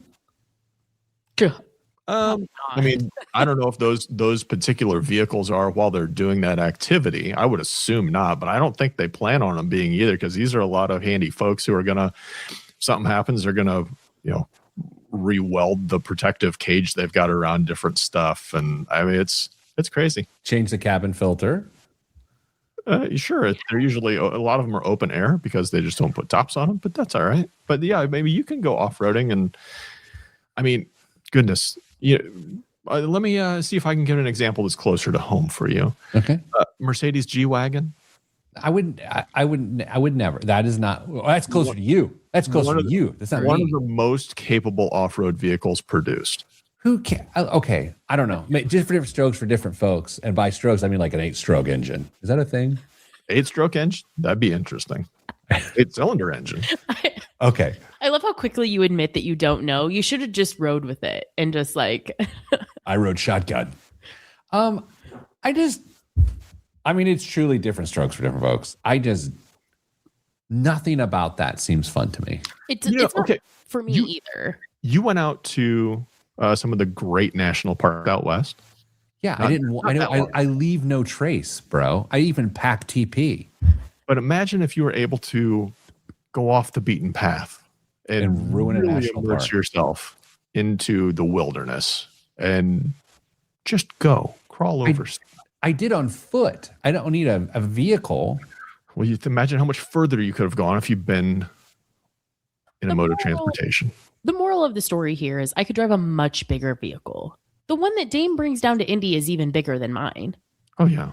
I mean, I don't know if those particular vehicles are while they're doing that activity. I would assume not, but I don't think they plan on them being either, because these are a lot of handy folks who are gonna, if something happens, they're gonna, re-weld the protective cage they've got around different stuff. And I mean, it's crazy. Change the cabin filter. Sure. They're usually, a lot of them are open air because they just don't put tops on them, but that's all right. But yeah, maybe you can go off-roading, and I mean, goodness, let me see if I can get an example that's closer to home for you. Okay. Mercedes G-Wagon. I would never. That is not. Well, that's closer to you. That's closer to you. That's not One me. of the most capable off-road vehicles produced. Who can? Okay, I don't know. Different strokes for different folks, and by strokes I mean like an 8-stroke engine. Is that a thing? 8-stroke engine? That'd be interesting. 8-cylinder engine. Okay. I love how quickly you admit that you don't know. You should have just rode with it and just like. I rode shotgun. I mean, it's truly different strokes for different folks. Nothing about that seems fun to me. It's not for me either. You went out to some of the great national parks out west. Yeah, I leave no trace, bro. I even pack TP. But imagine if you were able to go off the beaten path and ruin a really national immerse park. yourself into the wilderness and just crawl over. I did on foot. I don't need a vehicle. Well, you imagine how much further you could have gone if you'd been in a mode of transportation. The moral of the story here is I could drive a much bigger vehicle. The one that Dame brings down to Indy is even bigger than mine. Oh, yeah.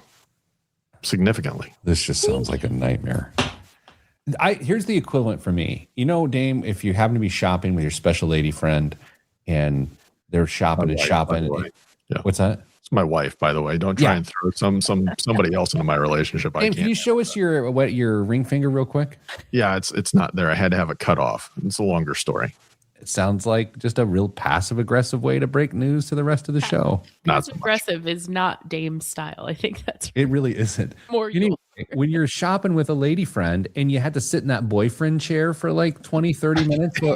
Significantly. This just sounds like a nightmare. Here's the equivalent for me. Dame, if you happen to be shopping with your special lady friend and they're shopping and shopping. Yeah. What's that? It's my wife, by the way. Don't try and throw somebody else into my relationship. Dame, can you show us your ring finger real quick? Yeah, it's not there. I had to have it cut off. It's a longer story. It sounds like just a real passive aggressive way to break news to the rest of the show. Not so Passive much. aggressive is not Dame style. I think that's It really isn't. more You know, when you're shopping with a lady friend and you had to sit in that boyfriend chair for like 20, 30 minutes, well,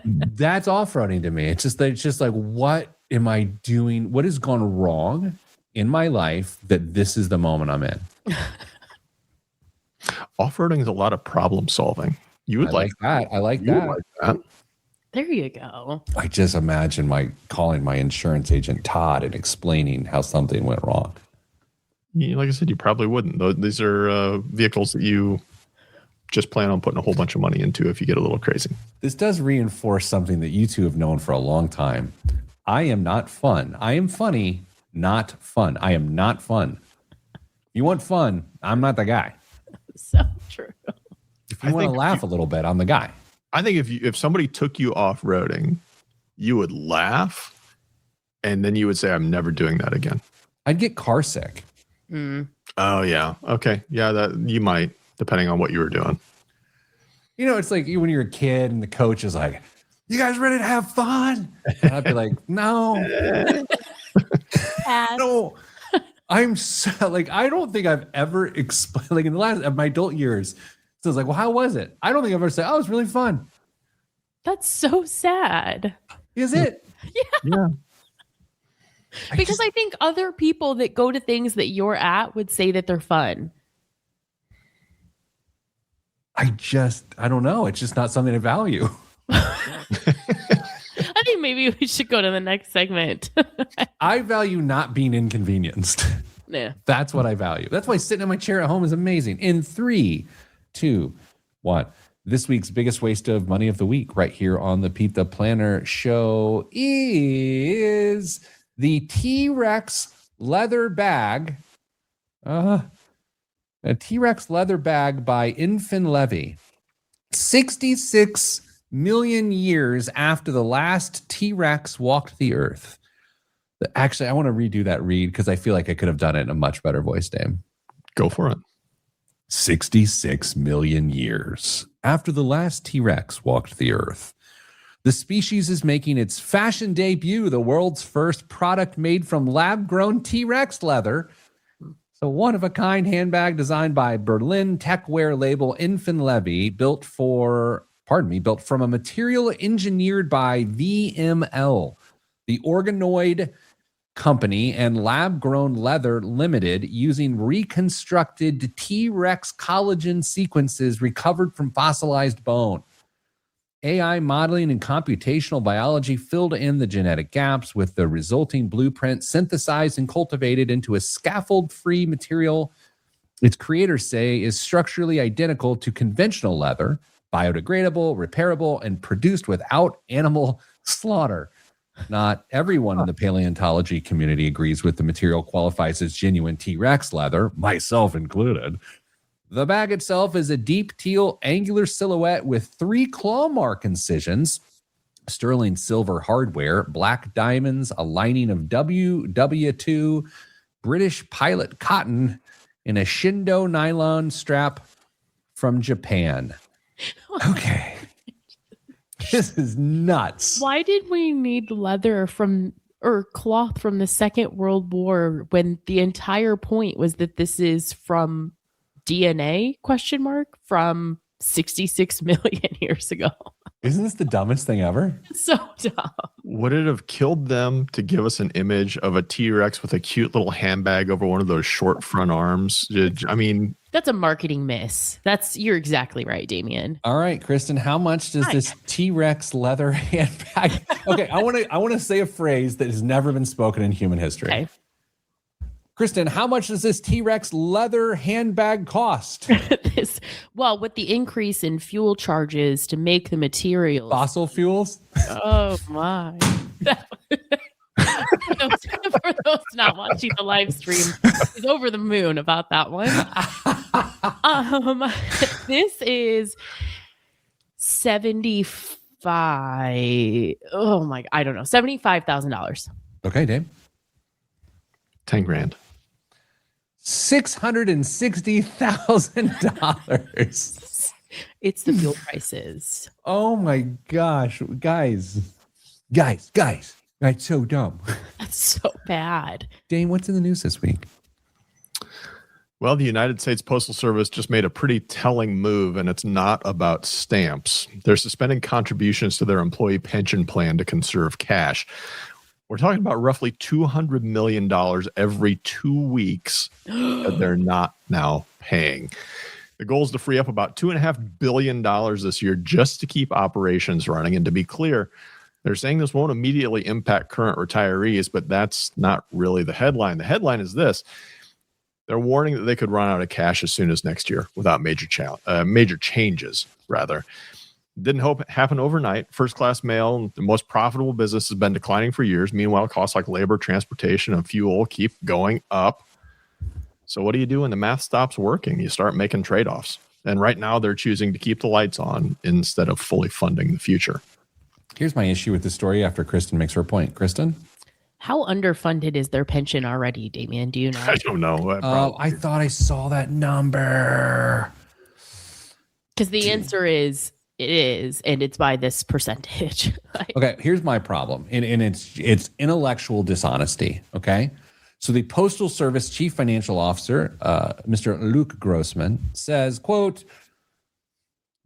that's off-roading to me. It's just like, what am I doing? What has gone wrong in my life that this is the moment I'm in? Off-roading is a lot of problem solving. You would I like that. I like you would that. like that. There you go. I just imagine calling my insurance agent Todd and explaining how something went wrong. Like I said, you probably wouldn't. These are vehicles that you just plan on putting a whole bunch of money into if you get a little crazy. This does reinforce something that you two have known for a long time. I am not fun. I am funny, not fun. I am not fun. You want fun? I'm not the guy. So true. If you want to laugh a little bit, I'm the guy. I think if somebody took you off-roading, you would laugh, and then you would say, "I'm never doing that again." I'd get car sick. Oh yeah, okay, yeah, that you might, depending on what you were doing. You know, it's like when you're a kid and the coach is like, "You guys ready to have fun?" And I'd be like, "No, no." I'm so like, I don't think I've ever explained, like in the last of my adult years. So it's like, well, how was it? I don't think I've ever said, "Oh, it was really fun." That's so sad. Is it? Yeah, Because I think other people that go to things that you're at would say that they're fun. I don't know. It's just not something I value. I think maybe we should go to the next segment. I value not being inconvenienced. Yeah. That's what I value. That's why sitting in my chair at home is amazing. In 3, 2, 1. This week's biggest waste of money of the week right here on the Pete the Planner show is the T-Rex leather bag. A T-Rex leather bag by Infin Levy. 66 million years after the last T-Rex walked the earth. Actually, I want to redo that read because I feel like I could have done it in a much better voice, Dame. go for it. 66 million years after the last T-Rex walked the earth. The species is making its fashion debut, the world's first product made from lab-grown T-Rex leather. So one-of-a-kind handbag designed by Berlin techwear label Infin Levy, built from a material engineered by VML, the organoid company, and lab-grown leather limited, using reconstructed T-Rex collagen sequences recovered from fossilized bone. AI modeling and computational biology filled in the genetic gaps, with the resulting blueprint synthesized and cultivated into a scaffold-free material its creators say is structurally identical to conventional leather, biodegradable, repairable, and produced without animal slaughter. Not everyone in the paleontology community agrees with the material qualifies as genuine T-Rex leather, myself included. The bag itself is a deep teal angular silhouette with 3 claw mark incisions, sterling silver hardware, black diamonds, a lining of WW2 British pilot cotton, and a Shindo nylon strap from Japan. Okay. This is nuts. Why did we need leather or cloth from the Second World War when the entire point was that this is from DNA ? From 66 million years ago? Isn't this the dumbest thing ever? So dumb. Would it have killed them to give us an image of a T-Rex with a cute little handbag over one of those short front arms? I mean, That's a marketing miss. You're exactly right, Damien. All right, Kristen, how much does this T-Rex leather handbag? Okay, I want to say a phrase that has never been spoken in human history. Okay. Kristen, how much does this T-Rex leather handbag cost? With the increase in fuel charges to make the materials. Fossil fuels? Oh my. For those not watching the live stream, is over the moon about that one. This is 75. Oh my, I don't know, $75,000. Okay, Dave. 10 grand. $660,000. It's the fuel prices. Oh my gosh, guys, that's so dumb. That's so bad. Dane, what's in the news this week? Well, the United States Postal Service just made a pretty telling move, and it's not about stamps. They're suspending contributions to their employee pension plan to conserve cash. We're talking about roughly $200 million every 2 weeks that they're not now paying. The goal is to free up about $2.5 billion this year just to keep operations running. And to be clear, they're saying this won't immediately impact current retirees, but that's not really the headline. The headline is this. They're warning that they could run out of cash as soon as next year without major changes, rather. Didn't happen overnight. First-class mail, the most profitable business, has been declining for years. Meanwhile, costs like labor, transportation, and fuel keep going up. So what do you do when the math stops working? You start making trade-offs. And right now, they're choosing to keep the lights on instead of fully funding the future. Here's my issue with the story after Kristen makes her point. Kristen? How underfunded is their pension already, Damien? Do you know? I don't know. I thought I saw that number. Because the answer is it is, and it's by this percentage. Okay, here's my problem, and it's intellectual dishonesty. Okay, so the Postal Service Chief Financial Officer, Mr. Luke Grossman, says, "quote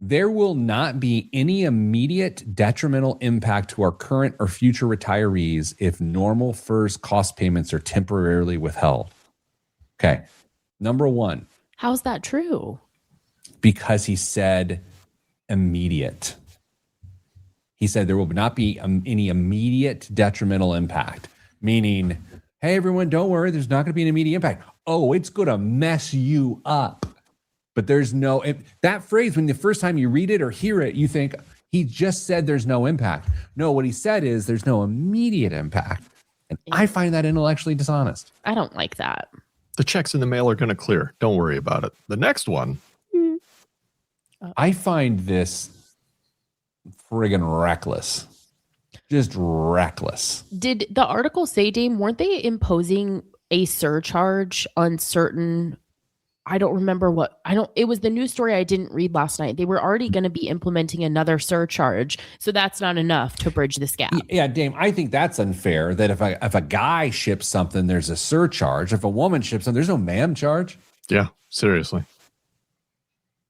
There will not be any immediate detrimental impact to our current or future retirees if normal FERS cost payments are temporarily withheld." Okay, number one, How's that true? because he said immediate. He said there will not be any immediate detrimental impact, meaning, hey, everyone, don't worry, there's not going to be an immediate impact. Oh, it's going to mess you up. But there's no, that phrase, when the first time you read it or hear it, you think he just said there's no impact. No, what he said is there's no immediate impact. And I find that intellectually dishonest. I don't like that. The checks in the mail are going to clear. Don't worry about it. The next one. I find this friggin' reckless. Just reckless. Did the article say, Dame, weren't they imposing a surcharge on certain, I don't remember what, it was the news story I didn't read last night. They were already going to be implementing another surcharge. So that's not enough to bridge this gap. Yeah, Dame, I think that's unfair that if a guy ships something, there's a surcharge. If a woman ships something, there's no ma'am charge. Yeah, seriously.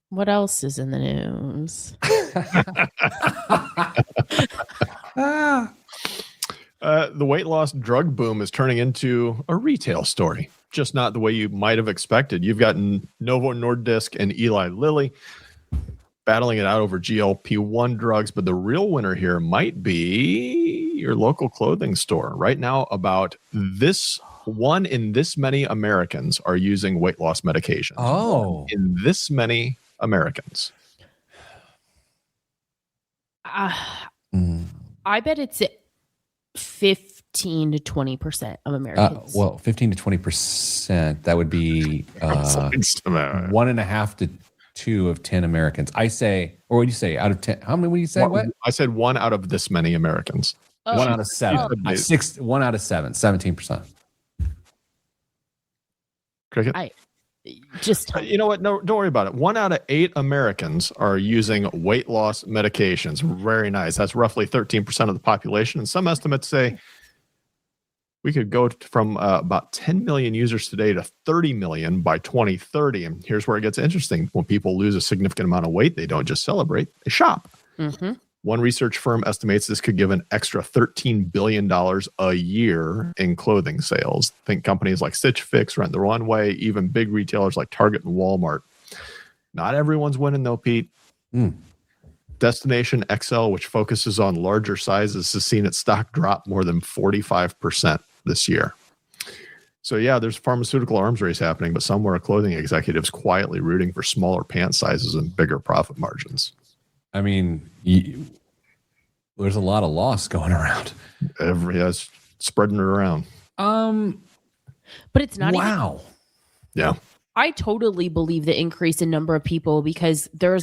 What else is in the news? The weight loss drug boom is turning into a retail story, just not the way you might have expected. You've got Novo Nordisk and Eli Lilly battling it out over GLP-1 drugs, but the real winner here might be your local clothing store. Right now, about one in this many Americans are using weight loss medications. Oh. In this many Americans. I bet it's 15 to 20% of Americans. Well, 15 to 20%. That would be 1.5 to 2 of 10 Americans. I say, or what do you say? Out of 10? How many would you say? What? I said 1 out of this many Americans. 1 out of 7. Oh. 1 out of 7. 17%. Cricket? You know what? No, don't worry about it. 1 out of 8 Americans are using weight loss medications. Very nice. That's roughly 13% of the population. And some estimates say we could go from about 10 million users today to 30 million by 2030. And here's where it gets interesting. When people lose a significant amount of weight, they don't just celebrate, they shop. Mm-hmm. One research firm estimates this could give an extra $13 billion a year in clothing sales. Think companies like Stitch Fix, Rent the Runway, even big retailers like Target and Walmart. Not everyone's winning though, Pete. Destination XL, which focuses on larger sizes, has seen its stock drop more than 45% this year. So yeah, there's a pharmaceutical arms race happening, but somewhere clothing executives quietly rooting for smaller pant sizes and bigger profit margins. I mean, there's a lot of loss going around. It's spreading it around. But it's not wow. Yeah. I totally believe the increase in number of people because there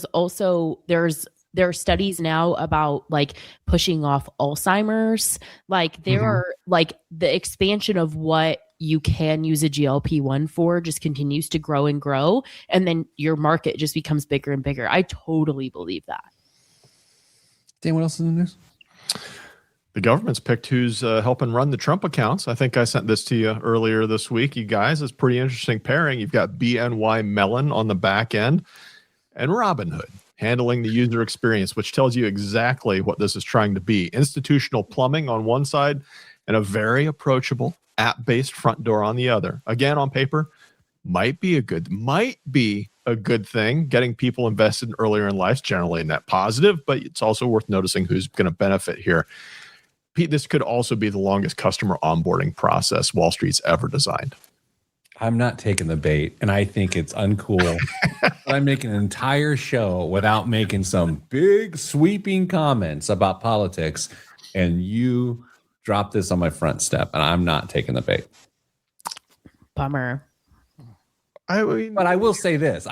are studies now about like pushing off Alzheimer's. Like there are like the expansion of what you can use a GLP-1 for just continues to grow and grow, and then your market just becomes bigger and bigger. I totally believe that. Dan, what else is in the news? The government's picked who's helping run the Trump accounts. I think I sent this to you earlier this week, you guys. It's a pretty interesting pairing. You've got BNY Mellon on the back end and Robinhood handling the user experience, which tells you exactly what this is trying to be. Institutional plumbing on one side and a very approachable app-based front door on the other. Again, on paper, might be a good thing. Getting people invested earlier in life is generally a net positive, but it's also worth noticing who's going to benefit here. Pete, this could also be the longest customer onboarding process Wall Street's ever designed. I'm not taking the bait, and I think it's uncool. I'm making an entire show without making some big sweeping comments about politics, and you drop this on my front step, and I'm not taking the bait. Bummer. But I will say this.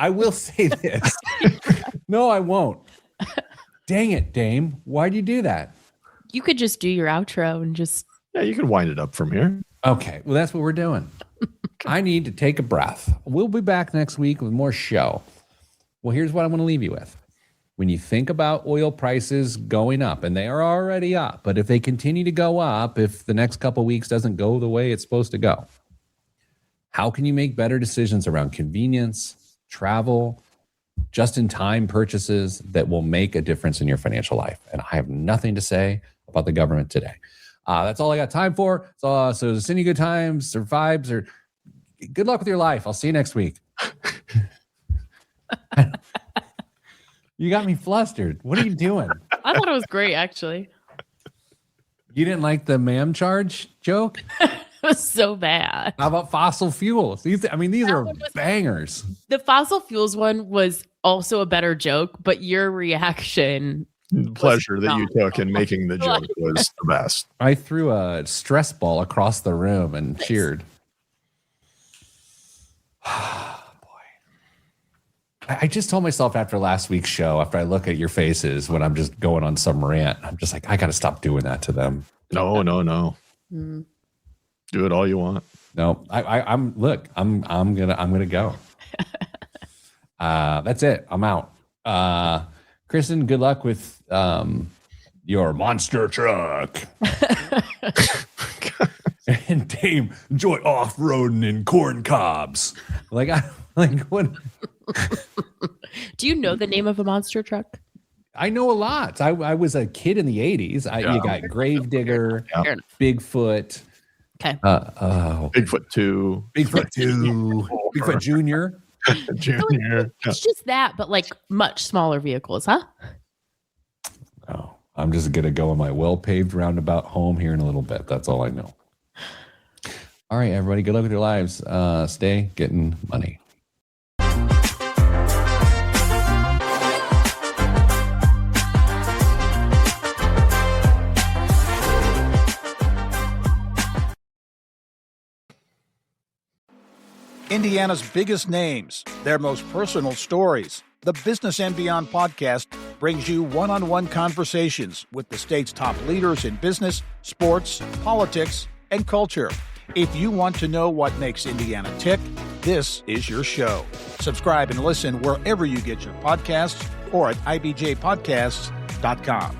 No, I won't. Dang it, Dame. Why'd you do that? You could just do your outro and just... Yeah, you can wind it up from here. Okay, well, that's what we're doing. I need to take a breath. We'll be back next week with more show. Well, here's what I want to leave you with. When you think about oil prices going up, and they are already up, but if they continue to go up, if the next couple of weeks doesn't go the way it's supposed to go, how can you make better decisions around convenience, travel, just-in-time purchases that will make a difference in your financial life? And I have nothing to say about the government today. That's all I got time for. So send you good times or vibes or good luck with your life. I'll see you next week. You got me flustered. What are you doing? I thought it was great, actually. You didn't like the ma'am charge joke? It was so bad. How about fossil fuels? These are bangers. The fossil fuels one was also a better joke, but your reaction... The pleasure that you took in making the joke was the best. I threw a stress ball across the room and cheered. I just told myself after last week's show, after I look at your faces when I'm just going on some rant, I'm just like, I got to stop doing that to them. No. Do it all you want. No, I'm gonna go. That's it. I'm out. Kristen, good luck with your monster truck. And Dame, enjoy off-roading in corn cobs. What? Do you know the name of a monster truck? I know a lot. I was a kid in the 80s. You got Gravedigger, Bigfoot. Okay. Bigfoot 2. Bigfoot Junior. Junior. It's just that, but like much smaller vehicles, huh? Oh, I'm just going to go in my well-paved roundabout home here in a little bit. That's all I know. All right, everybody, good luck with your lives. Stay getting money. Indiana's biggest names, their most personal stories. The Business and Beyond podcast brings you one-on-one conversations with the state's top leaders in business, sports, politics, and culture. If you want to know what makes Indiana tick, this is your show. Subscribe and listen wherever you get your podcasts or at ibjpodcasts.com.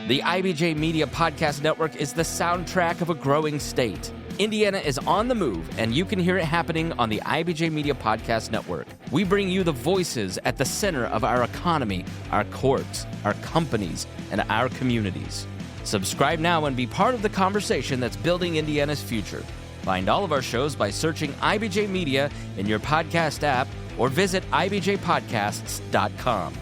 The IBJ Media Podcast Network is the soundtrack of a growing state. Indiana is on the move, and you can hear it happening on the IBJ Media Podcast Network. We bring you the voices at the center of our economy, our courts, our companies, and our communities. Subscribe now and be part of the conversation that's building Indiana's future. Find all of our shows by searching IBJ Media in your podcast app or visit ibjpodcasts.com.